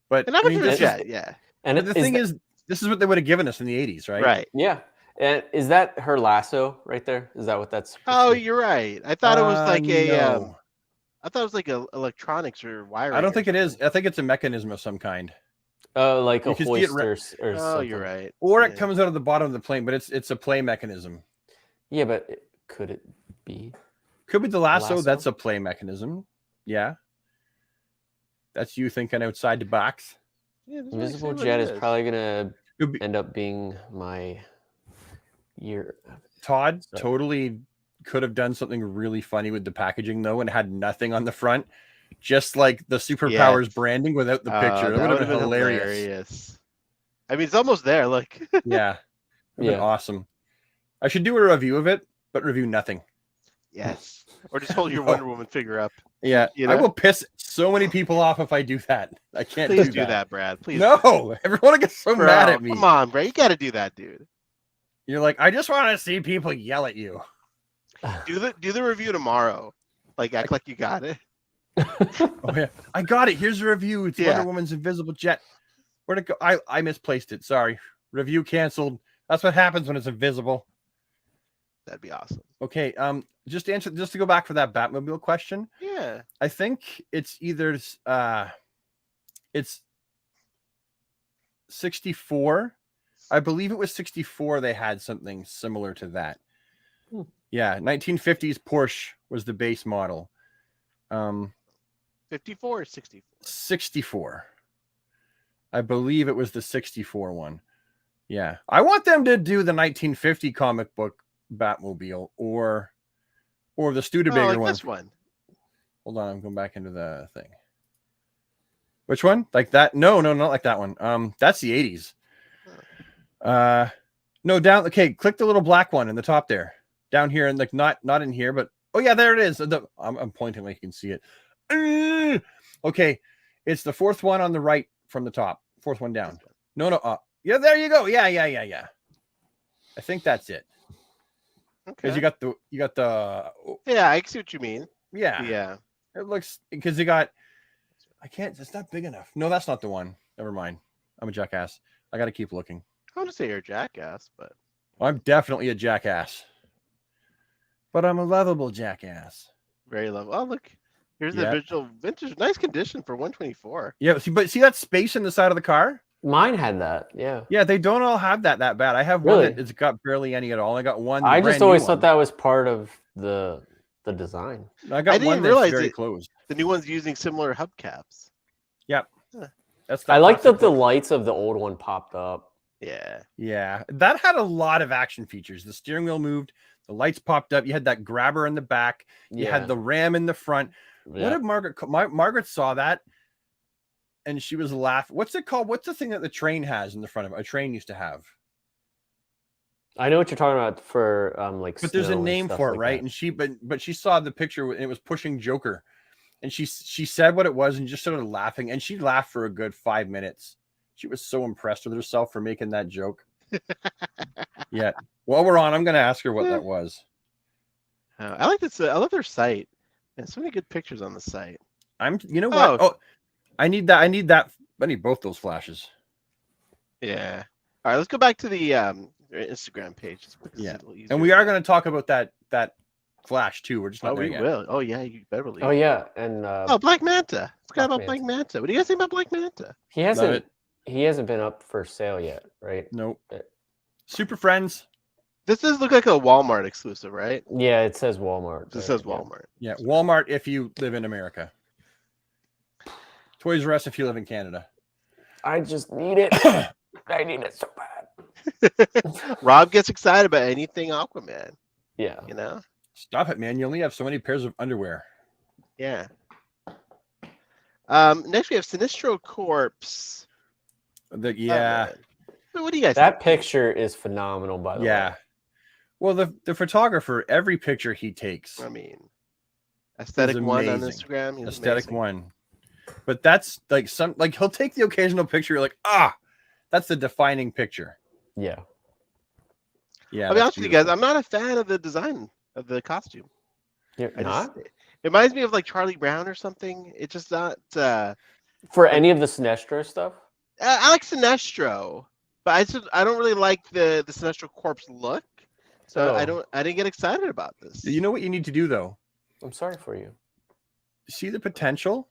But and a jet, yeah. And the thing is, this is what they would have given us in the 80s, right? Right. Yeah. And is that her lasso right there? Is that what that's? Oh, you're right. I thought it was like I thought it was like a electronics or wiring. I don't think it is. I think it's a mechanism of some kind. Like a hoist or something. Oh, you're right. Or it comes out of the bottom of the plane, but it's a play mechanism. Yeah, but could it be? Could be the lasso. That's a play mechanism. Yeah. That's you thinking outside the box. Yeah, Invisible Jet is probably gonna end up being my year. Todd totally could have done something really funny with the packaging though, and had nothing on the front, just like the Superpowers branding without the picture. That would have been hilarious. I mean, it's almost there. Look. Yeah, been awesome. I should do a review of it, but review nothing. Yes, or just hold your Wonder Woman figure up. Yeah, I will piss so many people off if I do that. I can't. Please do that, Brad. Please. No, everyone gets so mad at me. Come on, Brad. You got to do that, dude. You're like, I just want to see people yell at you. Do the review tomorrow. Like, act like you got it. Oh yeah, I got it. Here's a review. It's Wonder Woman's Invisible Jet. Where'd it go? I misplaced it. Sorry. Review canceled. That's what happens when it's invisible. That'd be awesome. Okay. Just to go back for that Batmobile question. Yeah. I think it's either It's 64. I believe it was 64. They had something similar to that. Yeah, 1950s Porsche was the base model. 54 or 64? 64. I believe it was the 64 one. Yeah. I want them to do the 1950 comic book Batmobile or the Studebaker like one. This one. Hold on, I'm going back into the thing. Which one? Like that? No, not like that one. That's the 80s. No, down. Okay, click the little black one in the top there. Down here, and like not in here, but oh yeah, there it is. I'm pointing like you can see it. Okay, it's the fourth one on the right from the top. Fourth one down. No. Yeah, there you go. Yeah. I think that's it. Okay. Because you got the. Yeah, I see what you mean. Yeah. It looks because you got. I can't. It's not big enough. No, that's not the one. Never mind. I'm a jackass. I got to keep looking. I want to say you're a jackass, but I'm definitely a jackass. But I'm a lovable jackass. Very lovable. Oh, look. Here's the original vintage. Nice condition for 124. Yeah, see that space in the side of the car? Mine had that. Yeah. Yeah, they don't all have that bad. I have one that it's got barely any at all. I got one. I just always thought that was part of the design. I didn't realize very closed. The new one's using similar hubcaps. Yep. I like that the lights of the old one popped up. Yeah. That had a lot of action features. The steering wheel moved, the lights popped up. You had that grabber in the back. You had the ram in the front. What did Margaret saw that? And she was laughing. What's it called? What's the thing that the train has in the front of it? A train used to have. I know what you're talking about for like. But there's a name for it, right? That. And she saw the picture and it was pushing Joker, and she said what it was and just started laughing. And she laughed for a good 5 minutes. She was so impressed with herself for making that joke. Yeah. While we're on, I'm going to ask her what that was. I like this. I love their site. There's so many good pictures on the site. You know what? Oh, I need that. I need both those flashes. Yeah. All right, let's go back to the Instagram page. Yeah. And we are going to talk about that flash too. We're just not there yet. Will. Oh yeah, you better believe. Oh yeah, and Black Manta. Forgot about Black Manta. What do you guys think about Black Manta? He hasn't been up for sale yet, right? Nope. Super Friends. This does look like a Walmart exclusive, right? Yeah, it says Walmart. It says Walmart. Yeah, Walmart if you live in America. Toys R Us if you live in Canada. I just need it. I need it so bad. Rob gets excited about anything Aquaman. Yeah. You know? Stop it, man. You only have so many pairs of underwear. Yeah. Next we have Sinestro Corpse. What do you guys think? Picture is phenomenal, by the way. Yeah. Well, the photographer, every picture he takes. I mean, aesthetic one on Instagram. Aesthetic one. But that's like he'll take the occasional picture. You're like, that's the defining picture. Yeah. Yeah. I'll be honest with you guys. I'm not a fan of the design of the costume. You're not? It reminds me of like Charlie Brown or something. It's just not. For any of the Sinestro stuff? I like Sinestro, but I don't really like the Sinestro Corpse look. So I didn't get excited about this. You know what you need to do though? I'm sorry for you. See the potential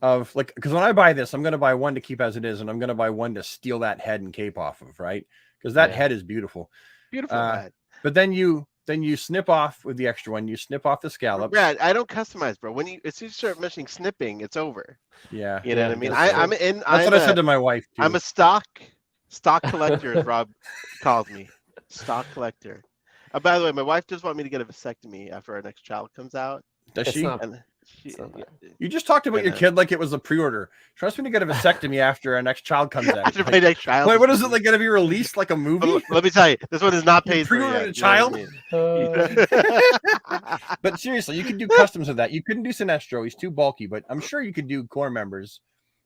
of because when I buy this, I'm going to buy one to keep as it is, and I'm going to buy one to steal that head and cape off of, right? Because that head is beautiful. Beautiful head. But then you snip off with the extra one. You snip off the scallops. Brad, I don't customize, bro. As soon as you start mentioning snipping, it's over. Yeah. You know what I mean? That's what I said to my wife too. I'm a stock collector, as Rob calls me. Stock collector. By the way, my wife does want me to get a vasectomy after our next child comes out. Does she? You just talked about your kid like it was a pre-order. Trust me to get a vasectomy after our next child comes out. After my next child. Wait, what is it like going to be released like a movie? Let me tell you, this one is not paid for pre-ordered yet. A child? But seriously, you could do customs of that. You couldn't do Sinestro. He's too bulky, but I'm sure you could do core members.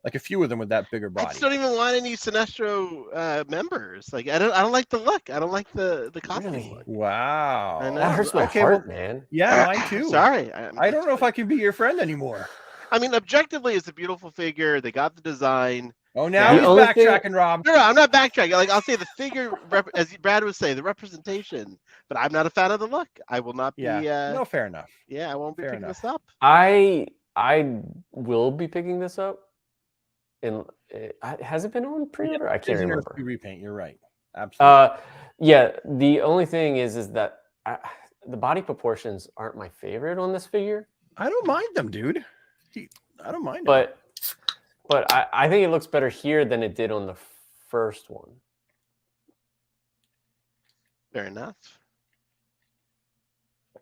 Like a few of them with that bigger body. I just don't even want any Sinestro members. Like I don't like the look. I don't like the costume look. Wow. That hurts my heart, man. Yeah, mine too. Sorry. I don't know if I can be your friend anymore. I mean, objectively, it's a beautiful figure. They got the design. Oh, now he's backtracking, Rob. No, I'm not backtracking. Like I'll say the figure, as Brad would say, the representation. But I'm not a fan of the look. I will not be. No, fair enough. Yeah, I won't be picking this up. I will be picking this up. has it been on pre-order? I can't remember. Repaint. You're right. Absolutely. Yeah. The only thing is that the body proportions aren't my favorite on this figure. I don't mind them, dude. I don't mind them. But I think it looks better here than it did on the first one. Fair enough.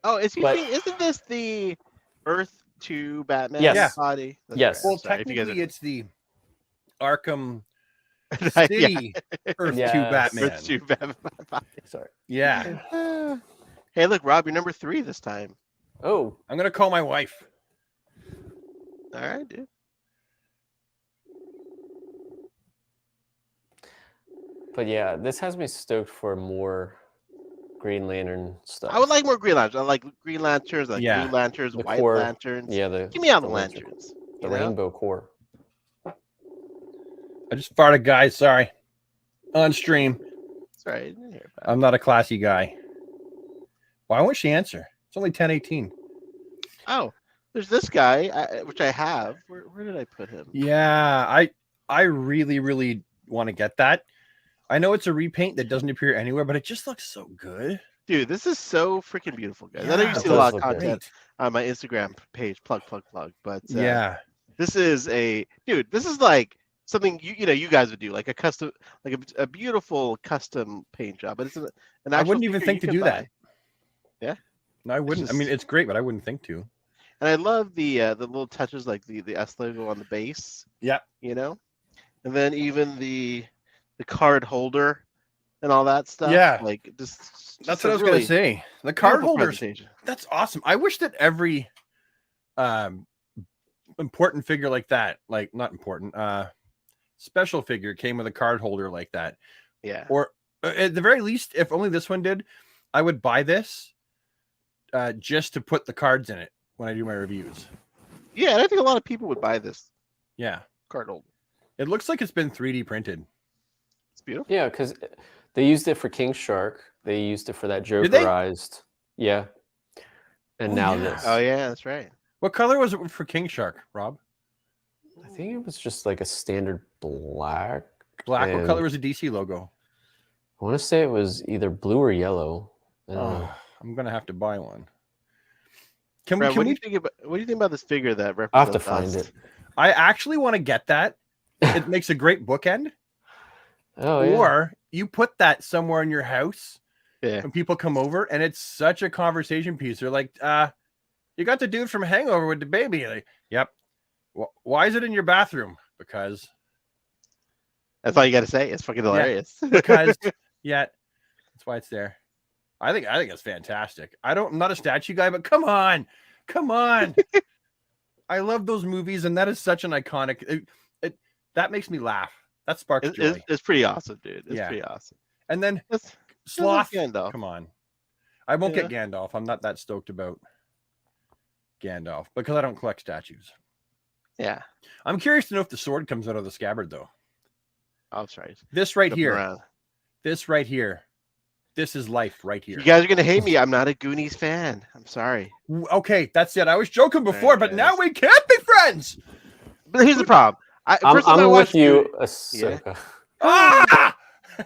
Oh, isn't this the Earth 2 Batman body? That's yes. Right. Well, technically, it's the Arkham City Earth 2 Batman. Earth 2 Batman body. Sorry. Yeah. Hey, look, Rob, you're number 3 this time. Oh. I'm going to call my wife. All right, dude. But yeah, this has me stoked for more Green Lantern stuff. I would like more Green Lanterns. I like Green Lanterns, Blue Lanterns, White core. Lanterns. Yeah, give me all the lanterns. The rainbow core. I just farted, guys. Sorry. On stream. Sorry. I'm not a classy guy. Why won't she answer? It's only 10:18. Oh, there's this guy, which I have. Where did I put him? Yeah, I really, really want to get that. I know it's a repaint that doesn't appear anywhere, but it just looks so good. Dude, this is so freaking beautiful, guys. I know you see a lot of content on my Instagram page, plug. But this is this is like something you guys would do, like a custom, like a beautiful custom paint job. But it's an actual I wouldn't even think to do that. Yeah, no, I wouldn't. I mean, it's great, but I wouldn't think to. And I love the little touches, like the S logo on the base. Yeah, and then even the card holder and all that stuff. Yeah, like just that's what I was gonna say. The card holders. That's awesome. I wish that every important figure like that, like not important, special figure came with a card holder like that. Yeah. Or at the very least, if only this one did, I would buy this just to put the cards in it when I do my reviews. Yeah, and I think a lot of people would buy this. Yeah. Card holder. It looks like it's been 3D printed. It's beautiful. Yeah, because they used it for King Shark. They used it for that Jokerized. Yeah. And now this. Oh yeah, that's right. What color was it for King Shark, Rob? I think it was just like a standard black. Black. What color was the DC logo? I want to say it was either blue or yellow. I'm gonna have to buy one. What do you think about this figure that represents? I'll have to find it. I actually want to get that. It makes a great bookend. Oh, yeah. Or you put that somewhere in your house when people come over, and it's such a conversation piece. They're like, you got the dude from Hangover with the baby. Like, yep. Why is it in your bathroom? Because that's all you got to say. It's fucking hilarious. Because that's why it's there. I think it's fantastic. I'm not a statue guy, but come on. I love those movies, and that is such an iconic. That makes me laugh. That sparks joy. It's pretty awesome, dude. It's pretty awesome. And then Sloth. Gandalf. Come on. I won't get Gandalf. I'm not that stoked about Gandalf because I don't collect statues. Yeah. I'm curious to know if the sword comes out of the scabbard, though. Oh, sorry. This right here. This right here. This is life right here. You guys are going to hate me. I'm not a Goonies fan. I'm sorry. Okay, that's it. I was joking before, but now we can't be friends. But here's the problem. I'm with you, Ahsoka.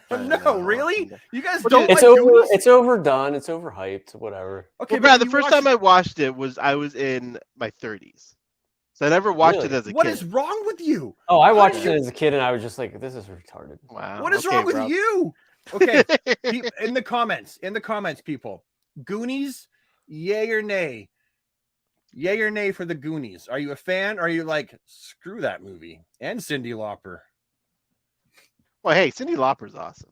No, really? You guys don't like Goonies? It's overdone. It's overhyped. Whatever. Okay, Brad, the first time I watched it I was in my 30s. So I never watched it as a kid. What is wrong with you? Oh, I watched it as a kid, and I was just like, "This is retarded." Wow. What is wrong with you? Okay, in the comments, people, Goonies, yay or nay? Yay or nay for the Goonies? Are you a fan? Or are you like, screw that movie and Cyndi Lauper? Well, hey, Cyndi Lauper's awesome.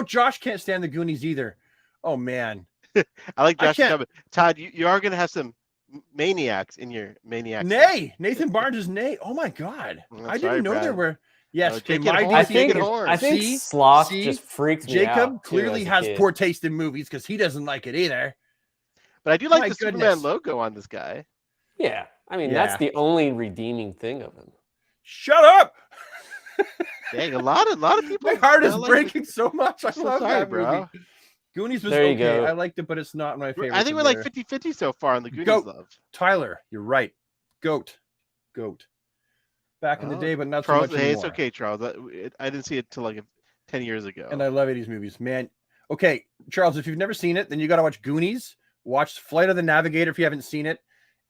Josh can't stand the Goonies either. Oh man, I like Josh coming. Todd, you are gonna have some maniacs in your maniacs. Nay, Nathan Barnes is nay. Oh my god, I didn't know there were. Yes, I think Sloth just freaked me out. Jacob clearly has poor taste in movies because he doesn't like it either. But I do like the Superman logo on this guy. Yeah, I mean that's the only redeeming thing of him. Shut up! Dang, a lot of people. My heart is breaking so much. I love that bro. Movie. Goonies was okay. I liked it, but it's not my favorite. I think we're like 50-50 so far on the Goonies love. Tyler, you're right. Goat. back in the day, but not Charles, so much anymore. It's okay, Charles. I didn't see it till like 10 years ago. And I love 80s movies, man. Okay, Charles, if you've never seen it, then you got to watch Goonies, watch Flight of the Navigator if you haven't seen it,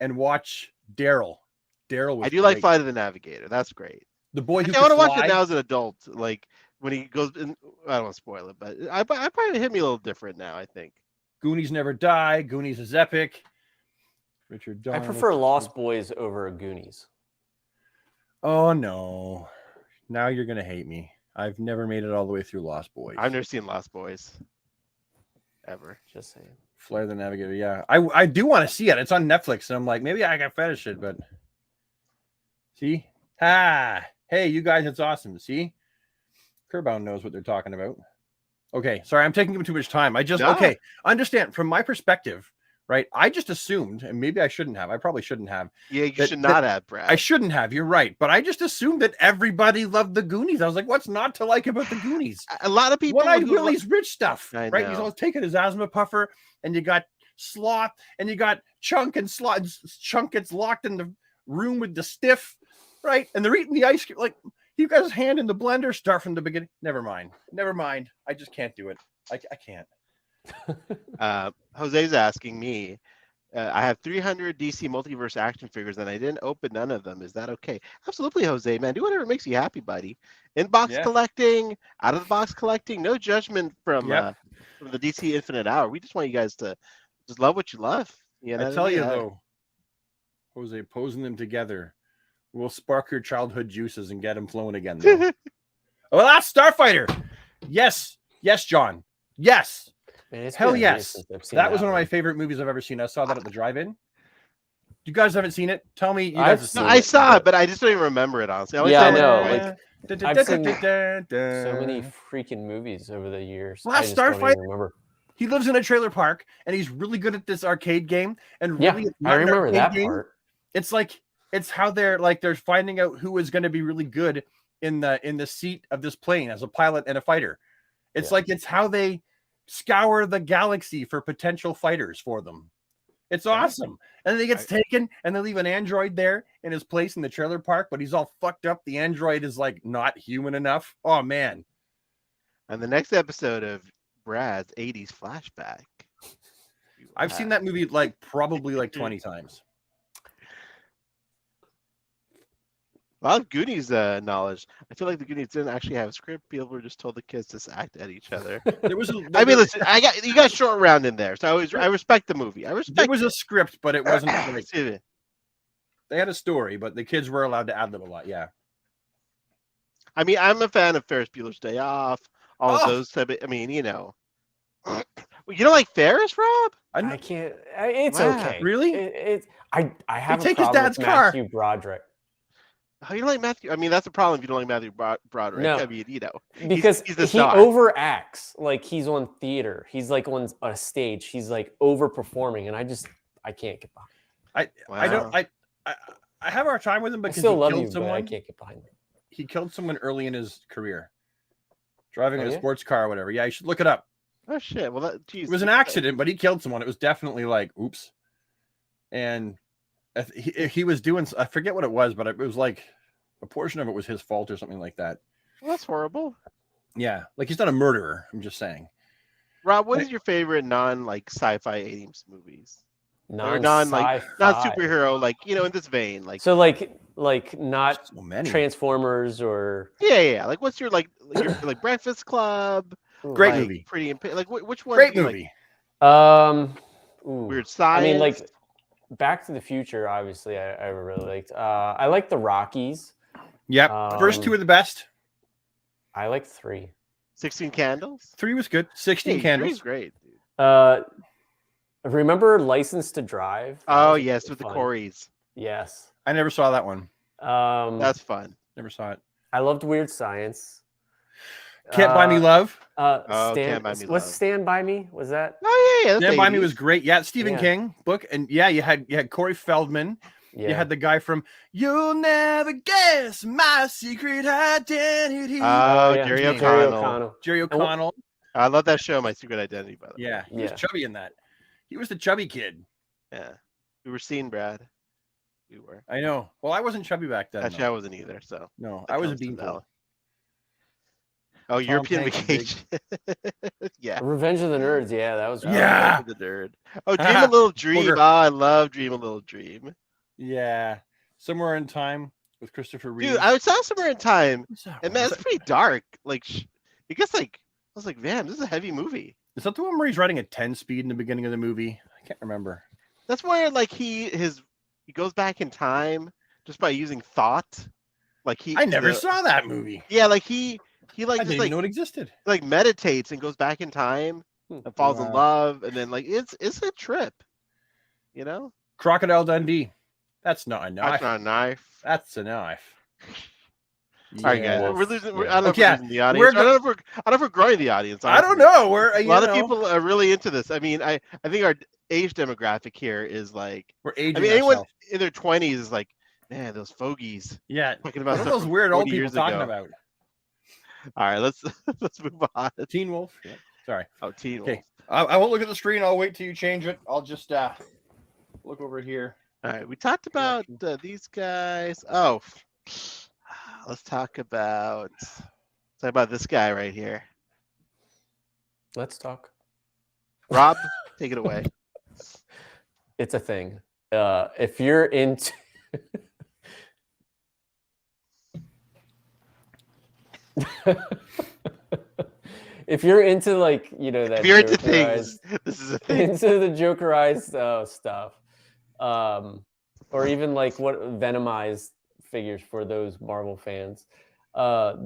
and watch Daryl. Daryl was I do like Flight of the Navigator. That's great. The boy who I want to watch it now as an adult. Like when he goes in, I don't want to spoil it, but I probably hit me a little different now, I think. Goonies never die. Goonies is epic. Richard Donner. I prefer Lost Boys over Goonies. Oh, no. Now you're going to hate me. I've never made it all the way through Lost Boys. I've never seen Lost Boys. Ever. Just saying. Flight of the Navigator, yeah. I do want to see it. It's on Netflix, and I'm like, maybe I can fetish it, but... See? Hey, you guys, it's awesome. See? Kerbound knows what they're talking about. Okay, sorry, I'm taking too much time. Okay, understand, from my perspective, right? I just assumed, and maybe I shouldn't have. I probably shouldn't have. Yeah, you should not have, Brad. I shouldn't have. You're right. But I just assumed that everybody loved the Goonies. I was like, what's not to like about the Goonies? A lot of people. One-Eyed Willie's rich stuff, I right? know. He's always taking his asthma puffer, and you got Sloth, and you got Chunk, and Chunk gets locked in the room with the stiff, right? And they're eating the ice cream. Like, you guys' hand in the blender, start from the beginning. Never mind. I just can't do it. I can't. Jose's asking me, I have 300 DC Multiverse action figures and I didn't open none of them. Is that okay? Absolutely, Jose, man. Do whatever makes you happy, buddy. In-box collecting, out-of-the-box collecting, no judgment from the DC Infinite Hour. We just want you guys to just love what you love. You know I tell you, though, Jose, posing them together will spark your childhood juices and get them flowing again. Oh, that's Starfighter. Yes, John. Yes. Man, hell yes. That was one of my favorite movies I've ever seen. I saw that at the drive-in. You guys haven't seen it? Tell me. I saw it, but I just don't even remember it, honestly. I know. I've seen so many freaking movies over the years. Last Starfighter. He lives in a trailer park, and he's really good at this arcade game. And really, I remember that part. It's like how they're finding out who is going to be really good in the seat of this plane as a pilot and a fighter. It's like it's how they scour the galaxy for potential fighters for them. It's awesome. And then he gets taken, and they leave an android there in his place in the trailer park, but he's all fucked up. The android is like not human enough. Oh man! And the next episode of Brad's 80s flashback. I've seen that movie probably 20 times. A lot of Goonies knowledge. I feel like the Goonies didn't actually have a script. People were just told the kids to act at each other. Listen, you got Short Round in there, so I respect the movie. There was a script, but it wasn't. They had a story, but the kids were allowed to ad-lib a lot. Yeah. I mean, I'm a fan of Ferris Bueller's Day Off. All of those. I mean, you know. You don't like Ferris, Rob? I can't. It's okay. Really? I have take his dad's car. Matthew Broderick. How do you like Matthew? I mean, that's the problem if you don't like Matthew Broderick. No, I mean, you know, because he overacts like he's on theater. He's like on a stage. He's like overperforming, and I can't get behind. I have a hard time with him because I still love you, but I can't get behind him. He killed someone early in his career, driving a sports car or whatever. Yeah, you should look it up. Oh shit! Well, it was an accident, but he killed someone. It was definitely like, oops. And he was doing, I forget what it was, but it was like a portion of it was his fault or something like that. Well, that's horrible. Yeah, like he's not a murderer. I'm just saying. Rob, what is your favorite sci-fi 80s movies? Not superhero, in this vein, so not so Transformers or like what's your your Breakfast Club? Great movie. Pretty which one? Great movie. Weird Science. I mean, Back to the Future. Obviously, I really liked. I like the Rockies. Yep, first two are the best. I like 3. 16 Candles. 3 was good. 16 Candles. 3's great, dude. Remember License to Drive? Oh yes, with the Coreys. Yes. I never saw that one. That's fun. Never saw it. I loved Weird Science. Can't Buy Me Love. Can't Buy Me Love. Stand By Me? Was that? Oh yeah. Stand By Me was great. Yeah, Stephen King book, and you had Corey Feldman. Yeah. You had the guy from You'll Never Guess My Secret Identity. Oh, Jerry O'Connell. Jerry O'Connell. I love that show, My Secret Identity, by the way. He was chubby in that. He was the chubby kid. Yeah. We were seeing Brad. we were. I know. Well, I wasn't chubby back then. Actually, I wasn't either. So no, I was a beanpole. Oh, European Vacation. Yeah. Revenge of the Nerds. Yeah, that was. Yeah. The Nerd. Oh, Dream a Little Dream. Oh, I love Dream a Little Dream. Yeah. Somewhere in Time with Christopher Reeve. Dude, I saw Somewhere in Time, and man, it's pretty dark. Like, it gets like, I was like, man, this is a heavy movie. Is that the one where he's riding at 10 speed in the beginning of the movie? I can't remember. That's where like he goes back in time just by using thought. Like I never saw that movie. Yeah, like he like I didn't even know it existed. Like meditates and goes back in time and falls in love, and then like it's a trip, you know. Crocodile Dundee. That's not a knife. That's not a knife. That's a knife. All right, guys, we're losing. I don't know if we're losing the audience. I don't know if we're growing the audience. Honestly. I don't know. A lot of people are really into this. I mean, I think our age demographic here is like we're aging. I mean, anyone in their 20s is like, man, those fogies. Yeah, talking about what are those weird old people talking about? All right, let's move on. Teen Wolf. Yeah. Sorry. Oh, Teen Wolf. I won't look at the screen. I'll wait till you change it. I'll just look over here. All right, we talked about these guys. Oh, let's talk about this guy right here. Let's talk. Rob, take it away. It's a thing. If you're into if you're into like, you know, that if you're into things, this is a thing. Into the Jokerized stuff. Or even like what Venomized figures for those Marvel fans.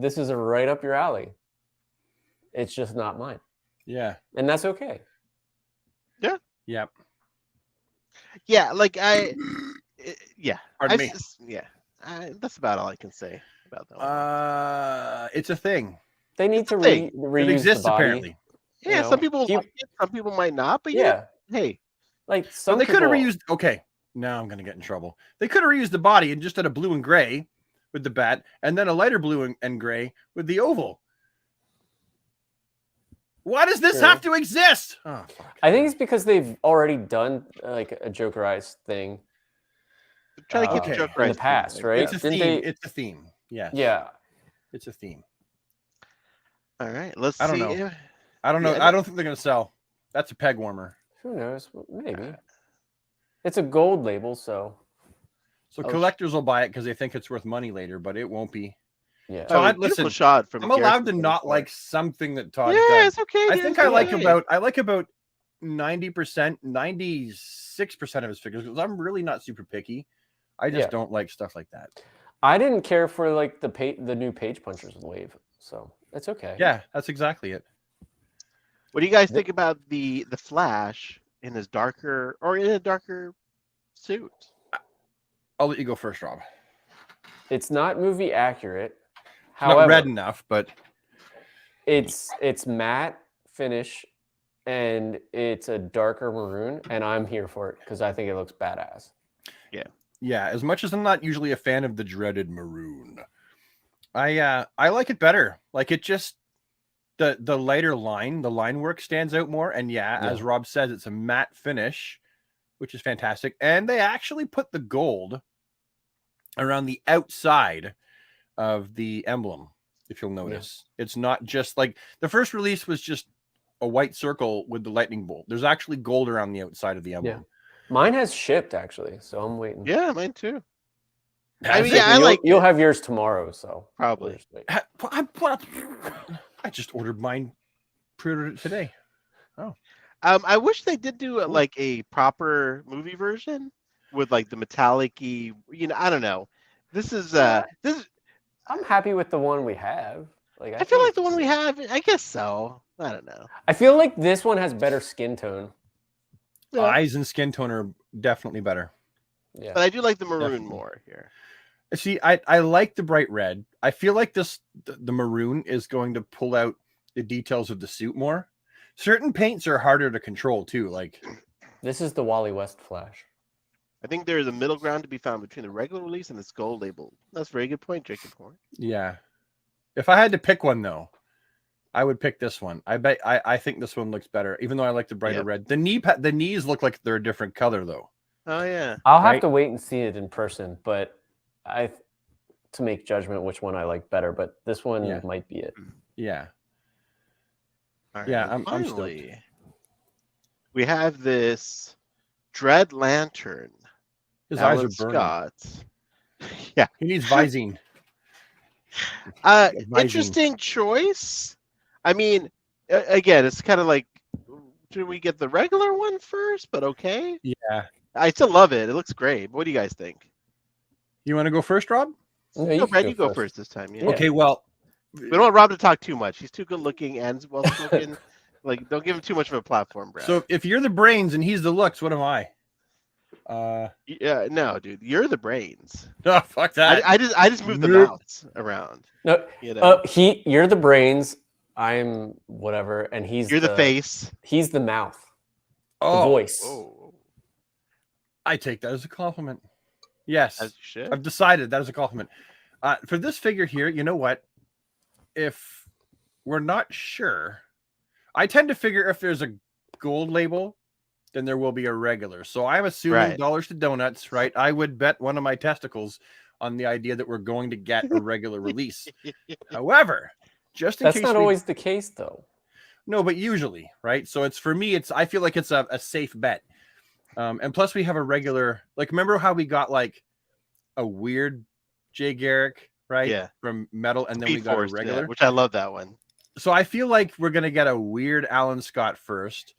This is right up your alley. It's just not mine. Yeah. And that's okay. Yeah. Yep. Yeah, like Pardon me. That's about all I can say about that one. It's a thing. They need to reuse it exists the body. Apparently. Yeah, you know, some people like it, some people might not, but yeah. Hey. Like some they could have reused now I'm gonna get in trouble. They could have reused the body and just had a blue and gray with the bat, and then a lighter blue and gray with the oval. Why does this have to exist? Oh, I think it's because they've already done like a Jokerized thing. Try to keep the Jokerized in the past, right? It's a theme. It's a theme. Yeah. Yeah. It's a theme. All right. Let's see. I don't know. I don't know. I don't think they're gonna sell. That's a peg warmer. Who knows? Maybe. It's a gold label, so collectors will buy it because they think it's worth money later, but it won't be. Yeah. So listen, shot from I'm allowed to not like something that Todd does. Yeah, it's okay. I think I like about 90%, 96% of his figures because I'm really not super picky. I just don't like stuff like that. I didn't care for like the new Page Punchers wave, so it's okay. Yeah, that's exactly it. What do you guys think about the Flash in a darker suit? I'll let you go first, Rob. It's not movie accurate. However, not red enough, but it's matte finish and it's a darker maroon, and I'm here for it because I think it looks badass. Yeah. As much as I'm not usually a fan of the dreaded maroon, I like it better. Like it just the lighter line work stands out more. And as Rob says, it's a matte finish, which is fantastic. And they actually put the gold around the outside of the emblem. If you'll notice, it's not just like the first release was just a white circle with the lightning bolt. There's actually gold around the outside of the emblem. Yeah. Mine has shipped actually, so I'm waiting. Yeah, mine too. I mean, you'll have yours tomorrow, so probably. I just ordered mine, pre-ordered it today. Oh, I wish they did do like a proper movie version with like the metallic-y, I don't know. This is. I'm happy with the one we have. Like I feel like the one we have. I guess so. I don't know. I feel like this one has better skin tone. Yeah. Eyes and skin tone are definitely better. Yeah, but I do like the maroon more here. See, I like the bright red. I feel like the maroon is going to pull out the details of the suit more. Certain paints are harder to control too. Like this is the Wally West Flash. I think there is a middle ground to be found between the regular release and this gold label. That's a very good point, Jacob Horn. Yeah. If I had to pick one though, I would pick this one. I think this one looks better, even though I like the brighter red. The knees look like they're a different color though. Oh yeah. I'll have to wait and see it in person, but to make judgment which one I like better. But this one might be it. Yeah. All right, yeah. I'm stoked. stoked. We have this Dread Lantern. His Alan eyes are burning. Scott. Yeah. He needs Visine. Interesting choice. I mean, again, it's kind of like, should we get the regular one first? But okay. Yeah. I still love it. It looks great. What do you guys think? You want to go first, Rob? No, Brad, you go first this time. Yeah. Okay, well. We don't want Rob to talk too much. He's too good looking and well spoken. Like, don't give him too much of a platform, Brad. So if you're the brains and he's the looks, what am I? Yeah, no, dude, you're the brains. Oh, fuck that. I just moved the mouths around. No, you know? You're the brains. I'm whatever, and you're the face. He's the mouth. The voice. Oh. I take that as a compliment. Yes, as you should. I've decided that is a compliment. For this figure here, you know what? If we're not sure, I tend to figure if there's a gold label, then there will be a regular. So I'm assuming dollars to donuts, right? I would bet one of my testicles on the idea that we're going to get a regular release. However, just in case that's not always the case, though. No, but usually, right? So it's for me. I feel like it's a safe bet. And plus, we have a regular. Like, remember how we got like a weird Jay Garrick, right? Yeah. From Metal, and then we got a regular, which I love that one. So I feel like we're gonna get a weird Alan Scott first,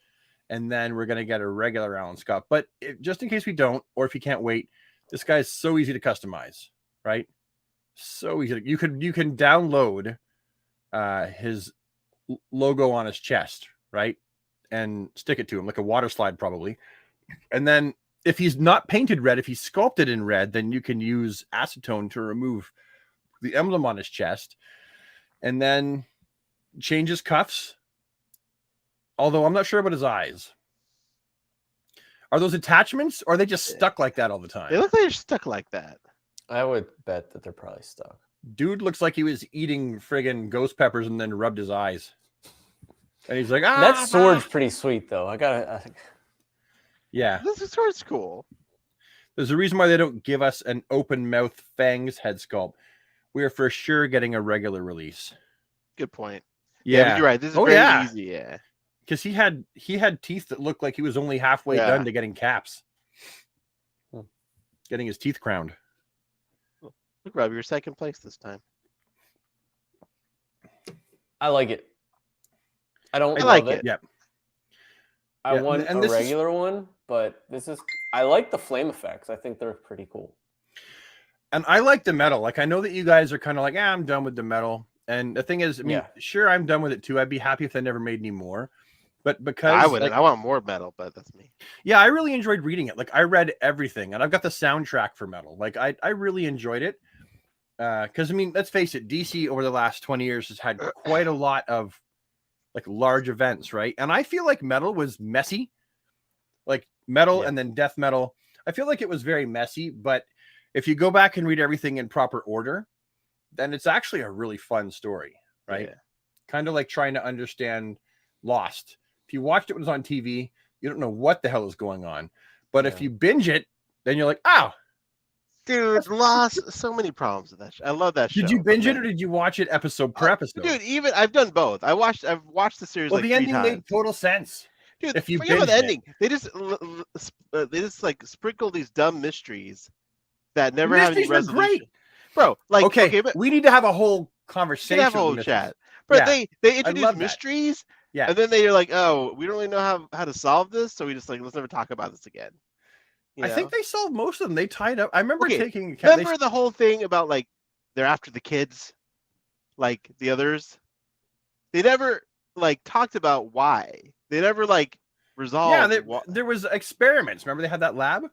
and then we're gonna get a regular Alan Scott. But just in case we don't, or if you can't wait, this guy is so easy to customize, right? So easy. You can download his logo on his chest, right, and stick it to him like a water slide, probably. And then if he's not painted red, if he's sculpted in red, then you can use acetone to remove the emblem on his chest, and then change his cuffs. Although I'm not sure about his eyes. Are those attachments, or are they just stuck like that all the time? They look like they're stuck like that. I would bet that they're probably stuck. Dude looks like he was eating friggin' ghost peppers and then rubbed his eyes. And he's like, that sword's pretty sweet, though. Yeah. This sword's cool. There's a reason why they don't give us an open mouth fangs head sculpt. We are for sure getting a regular release. Good point. Yeah, you're right. This is very easy. Yeah. Because he had teeth that looked like he was only halfway done to getting caps. Getting his teeth crowned. Look, Rob, you're second place this time. I like it. I don't like love it. Yep. I want a regular one, but I like the flame effects. I think they're pretty cool. And I like the metal. Like, I know that you guys are kind of like, I'm done with the metal. And the thing is, I mean, sure, I'm done with it too. I'd be happy if they never made any more. But because I wouldn't, I want more metal, but that's me. Yeah, I really enjoyed reading it. Like, I read everything, and I've got the soundtrack for Metal. Like, I really enjoyed it. Because I mean, let's face it, DC over the last 20 years has had quite a lot of like large events, right? And I feel like Metal was messy, like Metal and then Death Metal. I feel like it was very messy, but if you go back and read everything in proper order, then it's actually a really fun story, right? Yeah. Kind of like trying to understand Lost. If you watched it when it was on TV, you don't know what the hell is going on. But if you binge it, then you're like, oh. Dude, Lost, so many problems with that show. I love that show. Did you binge it or did you watch it episode per episode? Dude, even I've done both. I've watched the series like 3 times. The ending made total sense. Dude, if you forget about the binged ending. They just like sprinkle these dumb mysteries that never have any resolution. Great. Bro, like okay, but we need to have a whole conversation. Have a whole chat. But they introduce mysteries. Yeah. And then they're like, oh, we don't really know how to solve this, so we just like let's never talk about this again. I think they solved most of them. They tied up. I remember taking. Remember the whole thing about like they're after the kids, like the others. They never like talked about why. They never like resolved. Yeah, there was experiments. Remember they had that lab.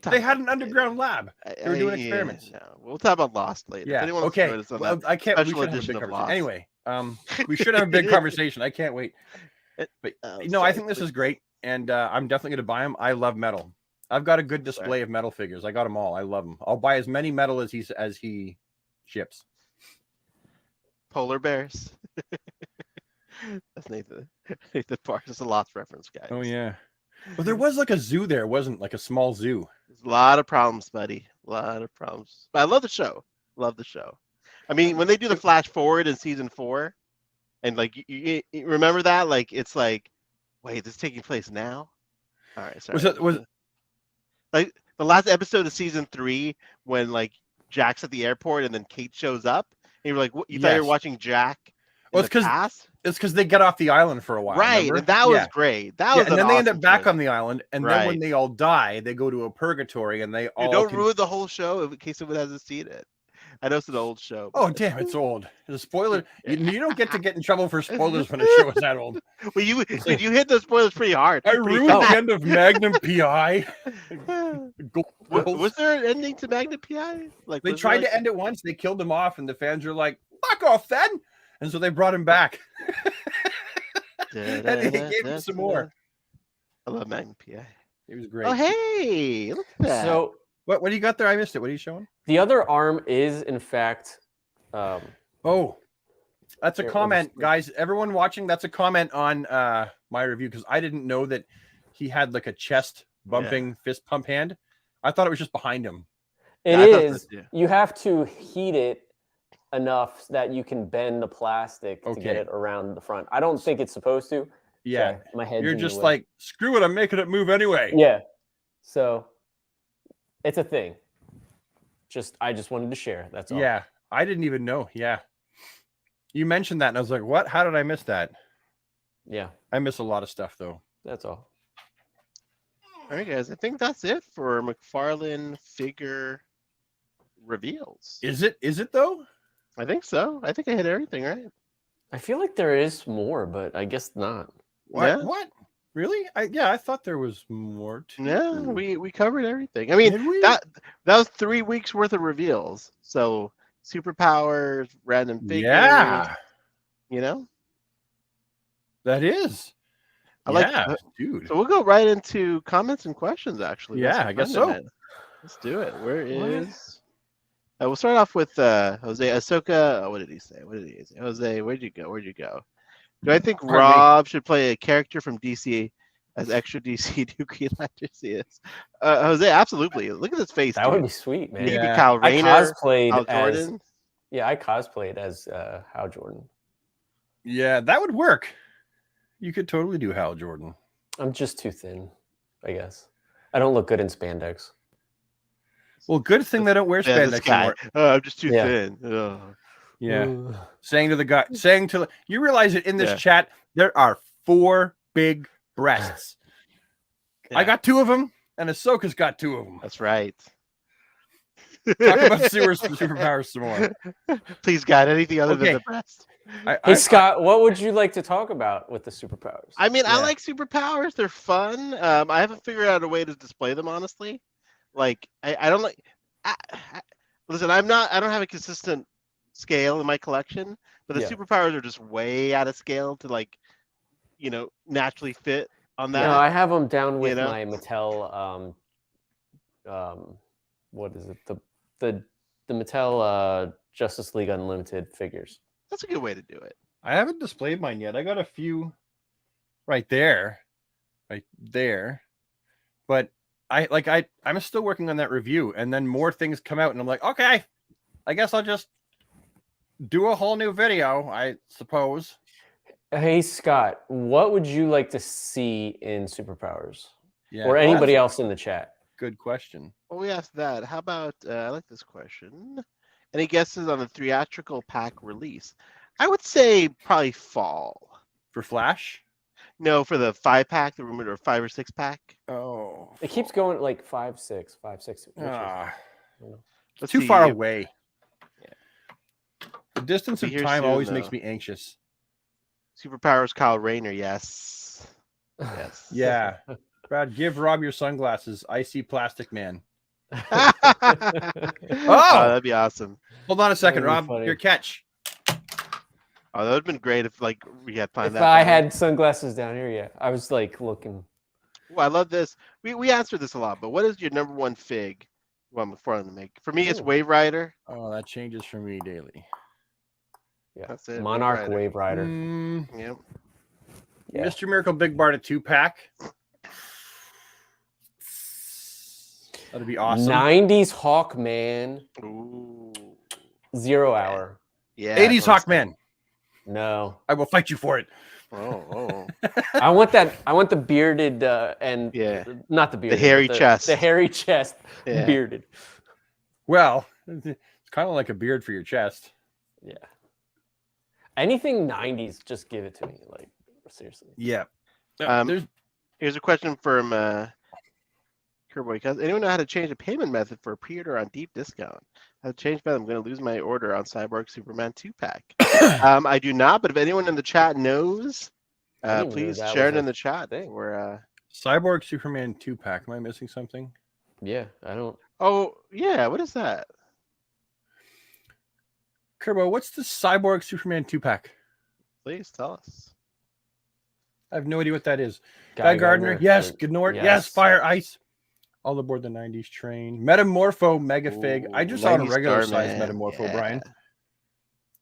They had an underground lab. They were doing experiments. No, we'll talk about Lost later. Yeah. Okay. Well, I can't. We should have a big conversation. Anyway, we should have a big conversation. I can't wait. But I think this is great. And I'm definitely going to buy them. I love Metal. I've got a good display of Metal figures. I got them all. I love them. I'll buy as many Metal as he ships. Polar bears. That's Nathan. Nathan Parks. It's a Lost reference, guys. Oh yeah. But there was like a zoo there, wasn't like a small zoo. There's a lot of problems, buddy. A lot of problems. But I love the show. Love the show. I mean, when they do the flash forward in season 4, and like you remember that, like it's like, wait, this is taking place now. All right, sorry. Was like the last episode of season 3 when like Jack's at the airport and then Kate shows up, and you're like, what? You thought you were watching Jack? Well, it's because they get off the island for a while, right? Remember? And that was great. That was, and then awesome they end up back twist. on the island, and then when they all die, they go to a purgatory, and they all don't ruin the whole show in case someone hasn't seen it. I know it's an old show. Oh damn, it's old. The spoiler. You don't get to get in trouble for spoilers when a show is that old. Well, you hit those spoilers pretty hard. I ruined the end of Magnum PI. Was there an ending to Magnum PI? Like they tried to end it once, they killed him off, and the fans are like, "Fuck off, then!" And so they brought him back. And they gave him some more. I love Magnum PI. It was great. Oh hey, look at that. So what do you got there? I missed it. What are you showing? the other arm is in fact. Oh, that's a comment, guys. Everyone watching, that's a comment on my review because I didn't know that he had like a chest bumping fist pump hand. I thought it was just behind him. It is. You have to heat it enough that you can bend the plastic to get it around the front. I don't think it's supposed to. Yeah, so my head. You're just like, screw it. I'm making it move anyway. Yeah. So it's a thing. I just wanted to share. That's all. Yeah, I didn't even know. Yeah, you mentioned that, and I was like, what? How did I miss that? Yeah, I miss a lot of stuff though. That's all. All right, guys. I think that's it for McFarlane figure reveals. Is it though? I think so. I think I hit everything, right? I feel like there is more, but I guess not. What? Yeah. What? Really? I thought there was more to Yeah, we covered everything. I mean, that was 3 weeks worth of reveals. So superpowers, random figures. Yeah. You know? That is. Dude. So we'll go right into comments and questions, actually. Yeah, I guess so. Let's do it. Where is... we'll start off with Jose Ahsoka. What did he say? Jose, where'd you go? Do I think Rob should play a character from DC as extra DC Nuclear Enthusiast? Jose, absolutely. Look at his face. That would be sweet, man. He could be Kyle Rayner. I cosplayed Hal Jordan. I cosplayed as Hal Jordan. Yeah, that would work. You could totally do Hal Jordan. I'm just too thin, I guess. I don't look good in spandex. Well, good thing they don't wear spandex anymore. I'm just too thin. Yeah. Saying to you realize that in this chat, there are 4 big breasts. I got 2 of them, and Ahsoka's got 2 of them. That's right. Talk about superpowers some more. Please, God, anything other than the breast. Hey, Scott, what would you like to talk about with the superpowers? I mean, I like superpowers. They're fun. I haven't figured out a way to display them, honestly. Like, I don't like... listen, I don't have a consistent scale in my collection, but the superpowers are just way out of scale to, like, naturally fit on that. No, I have them down with my Mattel, what is it? The Mattel Justice League Unlimited figures. That's a good way to do it. I haven't displayed mine yet. I got a few right there. But I'm still working on that review, and then more things come out, and I'm like, okay, I guess I'll just do a whole new video, I suppose. Hey, Scott, what would you like to see in superpowers? Yeah, or anybody else in the chat? Good question. Well, we asked that. How about, I like this question. Any guesses on the theatrical pack release? I would say probably fall. For Flash? No, for the 5-pack, the rumored or 5 or 6-pack. Oh. It keeps going like 5, 6, 5, 6. It's too far away. Yeah. The distance of time always makes me anxious. Superpowers, Kyle Rayner, yes. Yes. Yeah. Brad, give Rob your sunglasses. I see Plastic Man. Oh, that'd be awesome. Hold on a second, Rob. Your catch. Oh, that would have been great if we had planned that. If I had sunglasses down here, yeah. I was looking. Well, I love this. We answered this a lot, but what is your number 1 fig you want McFarlane to make? For me, it's Wave Rider. Oh, that changes for me daily. Yeah, that's it. Monarch Wave Rider. Yep. Yeah. Mr. Miracle Big Barda 2-pack. That'd be awesome. 90s Hawkman. Ooh. 0 hour. Yeah. 80s Hawkman. No. I will fight you for it. Oh. I want the bearded and not the bearded, hairy chest. The hairy chest, bearded. Well, it's kind of like a beard for your chest. Yeah. Anything 90s, just give it to me. Like, seriously. Yeah. Here's a question from Kerboy. Does anyone know how to change the payment method for a pre-order on deep discount? How to change that? I'm going to lose my order on Cyborg Superman 2-pack. I do not, but if anyone in the chat knows, please share it in the chat. Cyborg Superman 2-pack. Am I missing something? Yeah, I don't. Oh, yeah. What is that? Kerbo, what's the Cyborg Superman 2-pack? Please tell us. I have no idea what that is. Guy Gardner. Yes. Gnort. Yes. Fire Ice. All aboard the 90s train. Metamorpho Megafig. I just saw a regular size Metamorpho, Brian.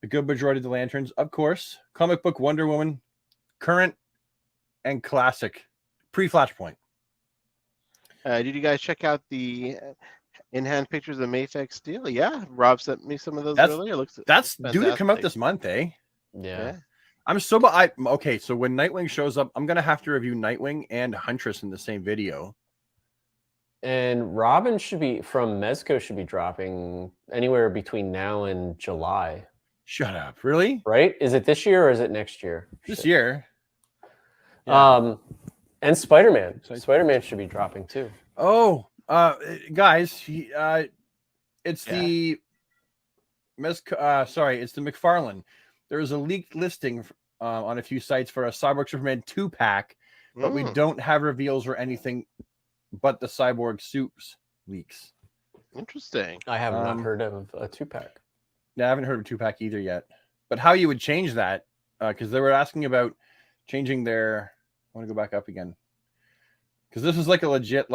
The good majority of the Lanterns, of course. Comic book Wonder Woman. Current and classic. Pre-Flashpoint. Did you guys check out the in-hand pictures of Mafex Steel? Yeah. Rob sent me some of those earlier. That's due to come out this month, eh? Yeah. I'm so okay, so when Nightwing shows up, I'm gonna have to review Nightwing and Huntress in the same video. And Robin from Mezco should be dropping anywhere between now and July. Shut up. Really? Right? Is it this year or is it next year? This year. Yeah. And Spider-Man. Spider-Man should be dropping too. Oh, guys, it's the it's the McFarlane. There is a leaked listing on a few sites for a Cyborg Superman 2-pack, but we don't have reveals or anything but the Cyborg suits leaks. Interesting. I have not heard of a 2-pack. Yeah, I haven't heard of a 2-pack either yet. But how you would change that, because they were asking about changing their... I want to go back up again. Because this is like a legit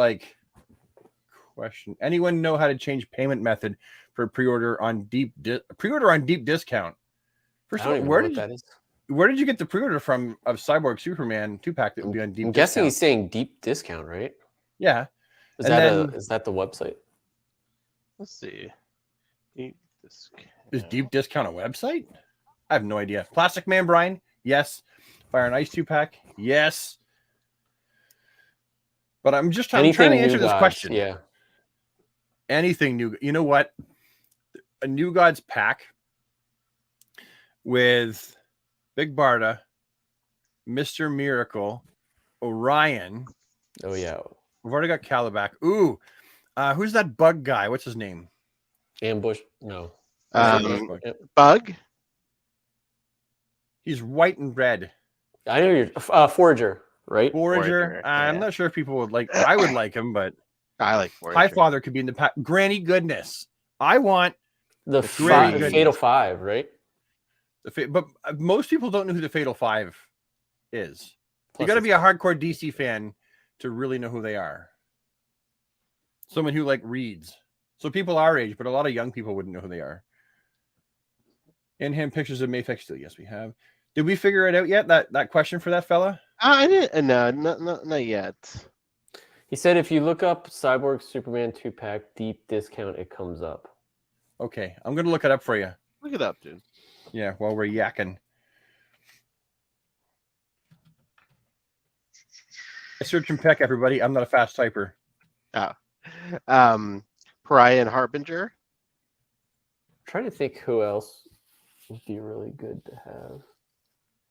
question. Anyone know how to change payment method for pre-order on deep discount? First of all, where did you get the pre-order from of Cyborg Superman 2-pack that would be on deep discount? I'm guessing he's saying deep discount, right? Yeah. Is that the website? Let's see. Deep discount. Is Deep Discount a website? I have no idea. Plastic Man Brian? Yes. Fire and Ice 2-pack? Yes. But I'm just trying to answer this question. Yeah. Anything new? You know what? A New Gods pack with Big Barda, Mr. Miracle, Orion. Oh, yeah. We've already got Calabac. Ooh. Who's that bug guy? What's his name? Ambush? No. Bug? He's white and red. I know you're Forager, right? Forager. I'm not sure if people would like. I would like him, but I like Forager. Highfather could be in the pack. Granny Goodness. I want the Fatal 5, right? But most people don't know who the Fatal 5 is. You got to be a hardcore DC fan to really know who they are. Someone who reads. So people our age, but a lot of young people wouldn't know who they are. In-hand pictures of Mafex Steel. Yes, we have. Did we figure it out yet? That question for that fella? I didn't. No, not yet. He said if you look up Cyborg Superman 2-pack deep discount, it comes up. Okay, I'm gonna look it up for you. Look it up, dude. Yeah, while we're yakking. I search and peck, everybody. I'm not a fast typer. Pariah and Harbinger. I'm trying to think who else would be really good to have.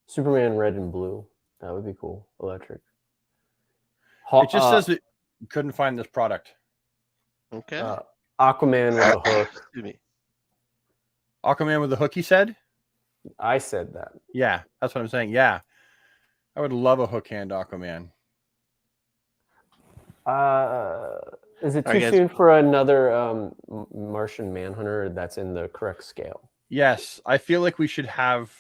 Superman Red and Blue. That would be cool. Electric. It just says that you couldn't find this product. Okay. Aquaman with a hook. Excuse me. Aquaman with a hook, he said? I said that. Yeah, that's what I'm saying. Yeah. I would love a hook hand Aquaman. Is it too soon for another Martian Manhunter that's in the correct scale? Yes. I feel like we should have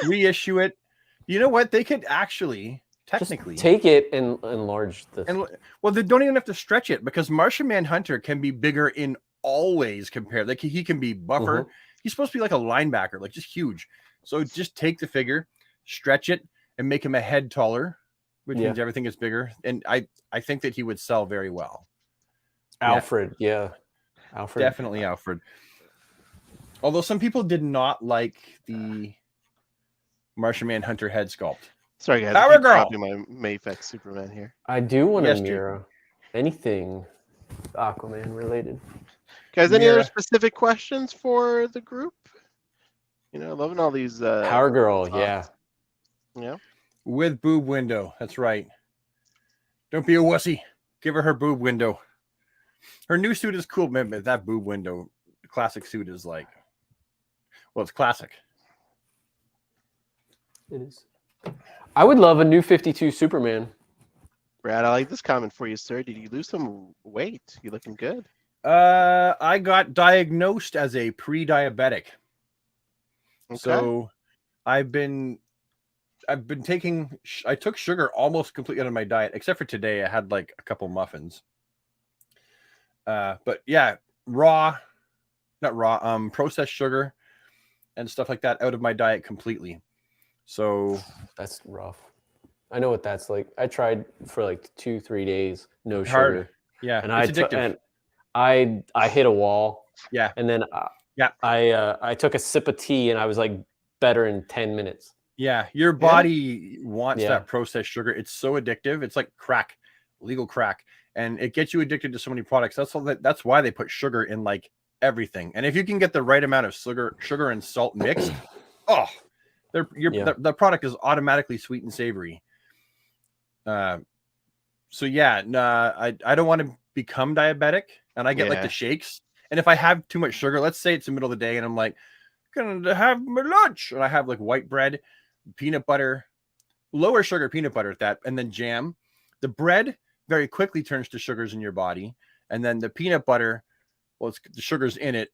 reissue it. You know what? They could actually technically just take it and enlarge the. Well, they don't even have to stretch it because Martian Manhunter can be bigger in all ways compared. Like he can be buffer. Mm-hmm. He's supposed to be like a linebacker, like just huge. So just take the figure, stretch it, and make him a head taller, which means everything is bigger. And I think that he would sell very well. Alfred, yeah. Alfred. Definitely Alfred. Although some people did not like the Martian Manhunter head sculpt. Sorry, guys. Power I keep Girl. copying my Mayfex Superman here. I do want Yes, a Mira. Anything Aquaman related. Guys, any Mira. other specific questions for the group? You know, loving all these. Power Girl, thoughts. yeah. Yeah. With boob window. That's right. Don't be a wussy. Give her boob window. Her new suit is cool, but that boob window, the classic suit is like, well, it's classic. It is. I would love a new 52 Superman. Brad, I like this comment for you, sir. Did you lose some weight? You looking good? I got diagnosed as a pre-diabetic. Okay. So I've been taking, I took sugar almost completely out of my diet, except for today. I had like a couple muffins. But yeah, processed sugar and stuff like that out of my diet completely. So That's rough. I know what that's like. I tried for like 2-3 days, no hard. sugar. Yeah, And it's addictive. I hit a wall. Yeah. And then I took a sip of tea and I was like better in 10 minutes. Yeah, your body wants Yeah. that processed sugar. It's so addictive. It's like crack, legal crack, and it gets you addicted to so many products. That's why they put sugar in like everything. And if you can get the right amount of sugar and salt mixed, the product is automatically sweet and savory. So yeah, I don't want to become diabetic, and I get like the shakes. And if I have too much sugar, let's say it's the middle of the day, and I'm like, gonna have my lunch, and I have like white bread, peanut butter, lower sugar peanut butter at that, and then jam. The bread very quickly turns to sugars in your body, and then the peanut butter, well, it's the sugars in it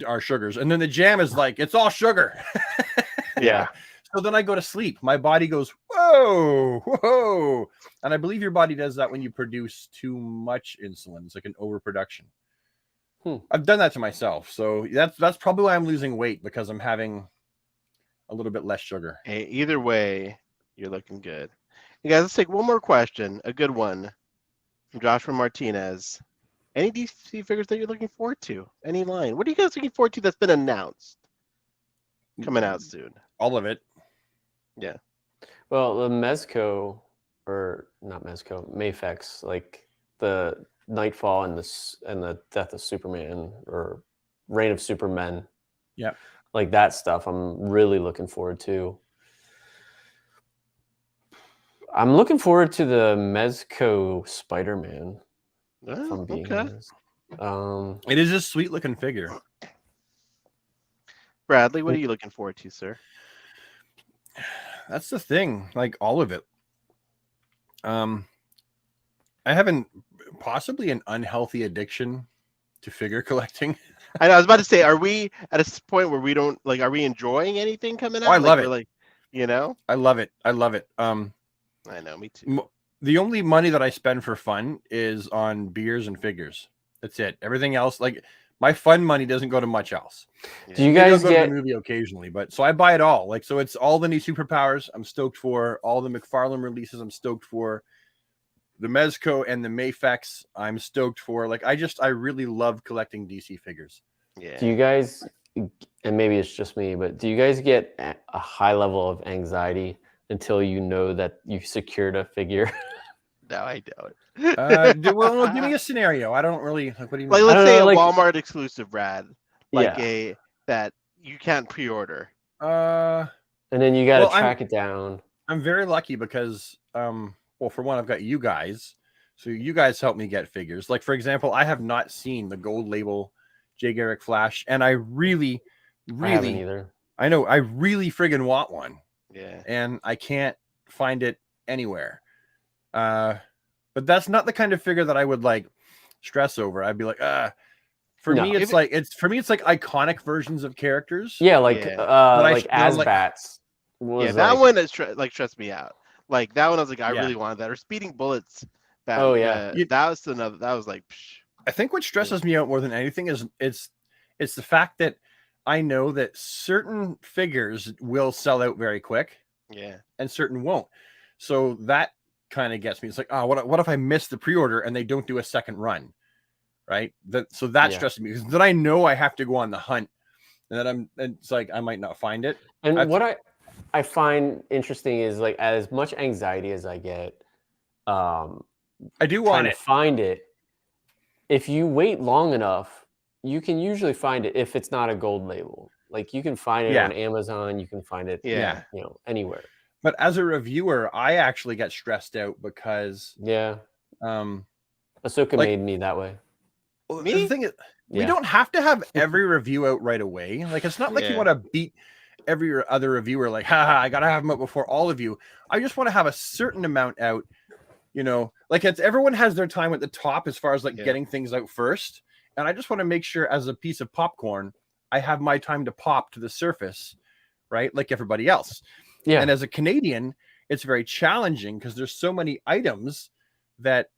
are sugars, and then the jam is like it's all sugar. Yeah. So then I go to sleep. My body goes, whoa. And I believe your body does that when you produce too much insulin. It's like an overproduction. I've done that to myself. So that's probably why I'm losing weight, because I'm having a little bit less sugar. Hey, either way, you're looking good. You guys, let's take one more question. A good one from Joshua Martinez. Any DC figures that you're looking forward to? Any line? What are you guys looking forward to that's been announced? Coming out soon. All of it. Yeah. Well, the Mezco, or not Mezco, Mayfex, like the Nightfall and the Death of Superman or Reign of Supermen. Yeah. Like that stuff I'm really looking forward to. I'm looking forward to the Mezco Spider-Man. If I'm being honest. It is a sweet looking figure. Bradley, what are you looking forward to, sir? That's the thing, like all of it. I have possibly an unhealthy addiction to figure collecting. I know, I was about to say, are we at a point where we don't like? Are we enjoying anything coming out? I love it. Like, you know, I love it. I know, me too. The only money that I spend for fun is on beers and figures. That's it. Everything else, like my fun money, doesn't go to much else. Do you guys go get to the movie occasionally? But so I buy it all. Like, so it's all the new superpowers I'm stoked for. All the McFarlane releases I'm stoked for. The Mezco and the Mayfex I'm stoked for. Like, I really love collecting DC figures. Yeah. Do you guys, and maybe it's just me, but do you guys get a high level of anxiety until you know that you've secured a figure? No, I don't. Well, give me a scenario. I don't really like. What do you mean? Like, let's say a like, Walmart exclusive, Brad. Like yeah. that you can't pre-order. And then you got to track it down. I'm very lucky because, well, for one, I've got you guys. So you guys help me get figures. Like, for example, I have not seen the gold label Jay Garrick Flash, and I really, I haven't either. I know I really friggin' want one. Yeah. And I can't find it anywhere. But that's not the kind of figure that I would like stress over. I'd be like, for me, it's like iconic versions of characters. Yeah, like Asbats. Yeah, that one is stressed me out. Like that one, I was like, I really wanted that. Or Speeding Bullets. That was another. That was like. Psh. I think what stresses me out more than anything is it's the fact that I know that certain figures will sell out very quick. Yeah. And certain won't. So that kind of gets me. It's like, what if I miss the pre-order and they don't do a second run? right? So that stresses me, because then I know I have to go on the hunt, and it's like I might not find it. And what I find interesting is, like, as much anxiety as I get, I do want to find it. If you wait long enough, you can usually find it if it's not a gold label. Like, you can find it on Amazon, you can find it, anywhere. But as a reviewer, I actually get stressed out because Ahsoka made me that way. Well, the thing is, we don't have to have every review out right away. Like, it's not like you want to beat every other reviewer, like, haha, I gotta have them out before all of you. I just want to have a certain amount out, like everyone has their time at the top as far as like getting things out first. And I just want to make sure, as a piece of popcorn, I have my time to pop to the surface, right? Like everybody else. Yeah. And as a Canadian, it's very challenging because there's so many items that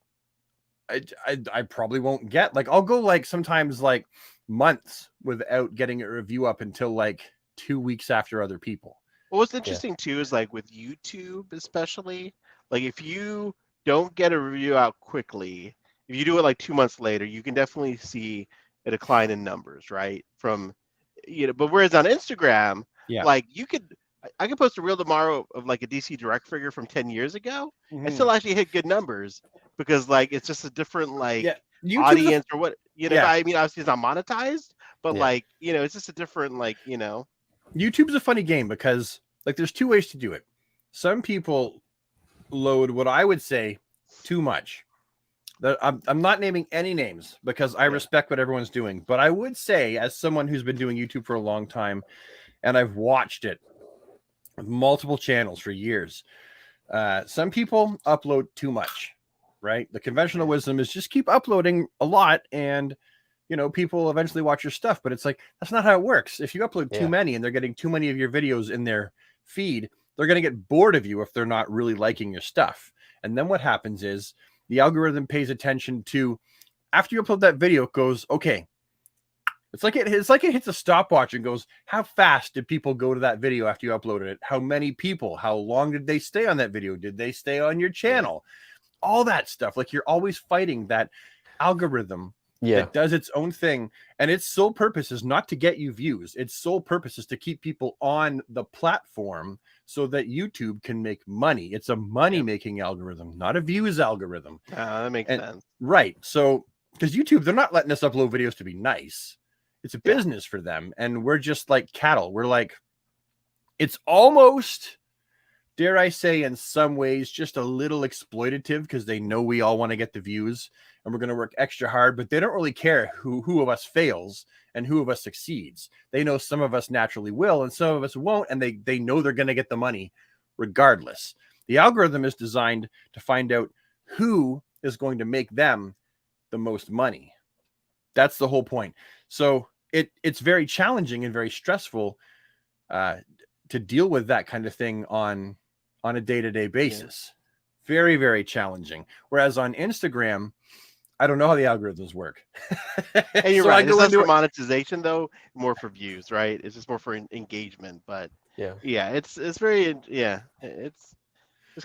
I probably won't get. Like, I'll go like sometimes like months without getting a review up until like 2 weeks after other people. Well, what's interesting too is, like, with YouTube especially, like, if you don't get a review out quickly, if you do it like 2 months later, you can definitely see a decline in numbers, right? From, but whereas on Instagram, like, I could post a reel tomorrow of like a DC Direct figure from 10 years ago and still actually hit good numbers, because like it's just a different audience or what, I mean, obviously it's not monetized, but like, it's just a different, like, YouTube's a funny game because, like, there's two ways to do it. Some people load what I would say too much. I'm not naming any names because I respect what everyone's doing, but I would say, as someone who's been doing YouTube for a long time, and I've watched it with multiple channels for years, some people upload too much, right? The conventional wisdom is just keep uploading a lot, and people eventually watch your stuff. But it's like, that's not how it works. If you upload too many and they're getting too many of your videos in their feed, they're going to get bored of you if they're not really liking your stuff. And then what happens is the algorithm pays attention to, after you upload that video, it goes, okay, it's like it hits a stopwatch and goes, how fast did people go to that video after you uploaded it? How many people? How long did they stay on that video? Did they stay on your channel? All that stuff. Like, you're always fighting that algorithm that does its own thing, and its sole purpose is not to get you views. Its sole purpose is to keep people on the platform so that YouTube can make money. It's a money-making algorithm, not a views algorithm. That makes sense. Right. So, because YouTube, they're not letting us upload videos to be nice. It's a business for them, and we're just like cattle. We're like, it's almost, dare I say, in some ways, just a little exploitative, because they know we all want to get the views and we're going to work extra hard, but they don't really care who of us fails and who of us succeeds. They know some of us naturally will and some of us won't, and they know they're going to get the money regardless. The algorithm is designed to find out who is going to make them the most money. That's the whole point. So it's very challenging and very stressful to deal with that kind of thing on a day-to-day basis. Very, very challenging. Whereas on Instagram, I don't know how the algorithms work. And you're right. It's less for monetization, though, more for views, right? It's just more for engagement. But it's very it's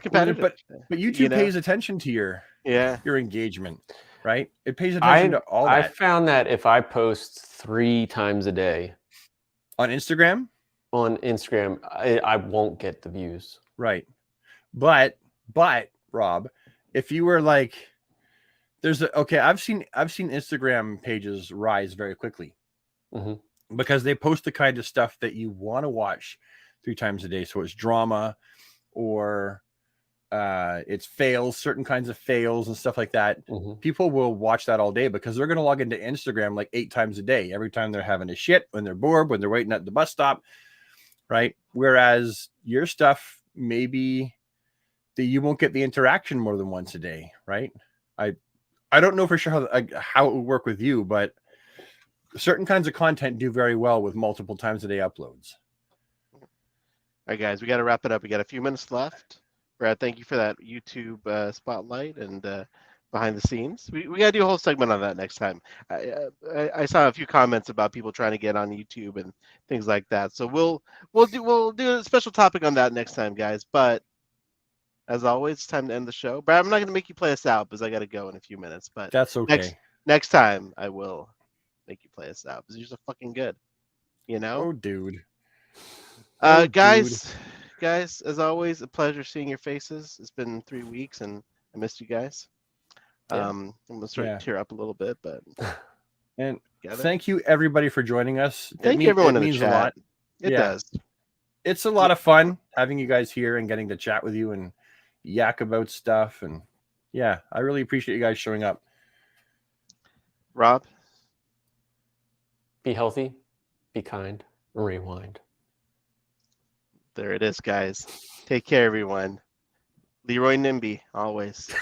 competitive. But YouTube pays attention to your engagement, right? It pays attention to all that. I found that if I post 3 times a day on Instagram, I won't get the views. Right. But Rob, if you were like, I've seen Instagram pages rise very quickly because they post the kind of stuff that you want to watch 3 times a day. So it's drama, or it's fails, certain kinds of fails and stuff like that. People will watch that all day because they're going to log into Instagram like 8 times a day, every time they're having a shit, when they're bored, when they're waiting at the bus stop, right? Whereas your stuff, maybe that you won't get the interaction more than once a day, right? I don't know for sure how it would work with you, but certain kinds of content do very well with multiple times a day uploads. All right, guys, we got to wrap it up. We got a few minutes left. Brad, thank you for that YouTube spotlight and behind the scenes. We got to do a whole segment on that next time. I saw a few comments about people trying to get on YouTube and things like that. So we'll do a special topic on that next time, guys. But as always, it's time to end the show. Brad, I'm not going to make you play us out because I got to go in a few minutes. But that's okay. Next time I will make you play us out because you're so fucking good. You know? Oh, dude. Oh, guys, as always, a pleasure seeing your faces. It's been 3 weeks and I missed you guys. I'm gonna start to tear up a little bit, but and thank you everybody for joining us. Thank you everyone in the chat. A lot. It does. It's a lot of fun having you guys here and getting to chat with you and yak about stuff. And yeah, I really appreciate you guys showing up. Rob? Be healthy, be kind, rewind. There it is, guys. Take care, everyone. Leroy Nimby, always.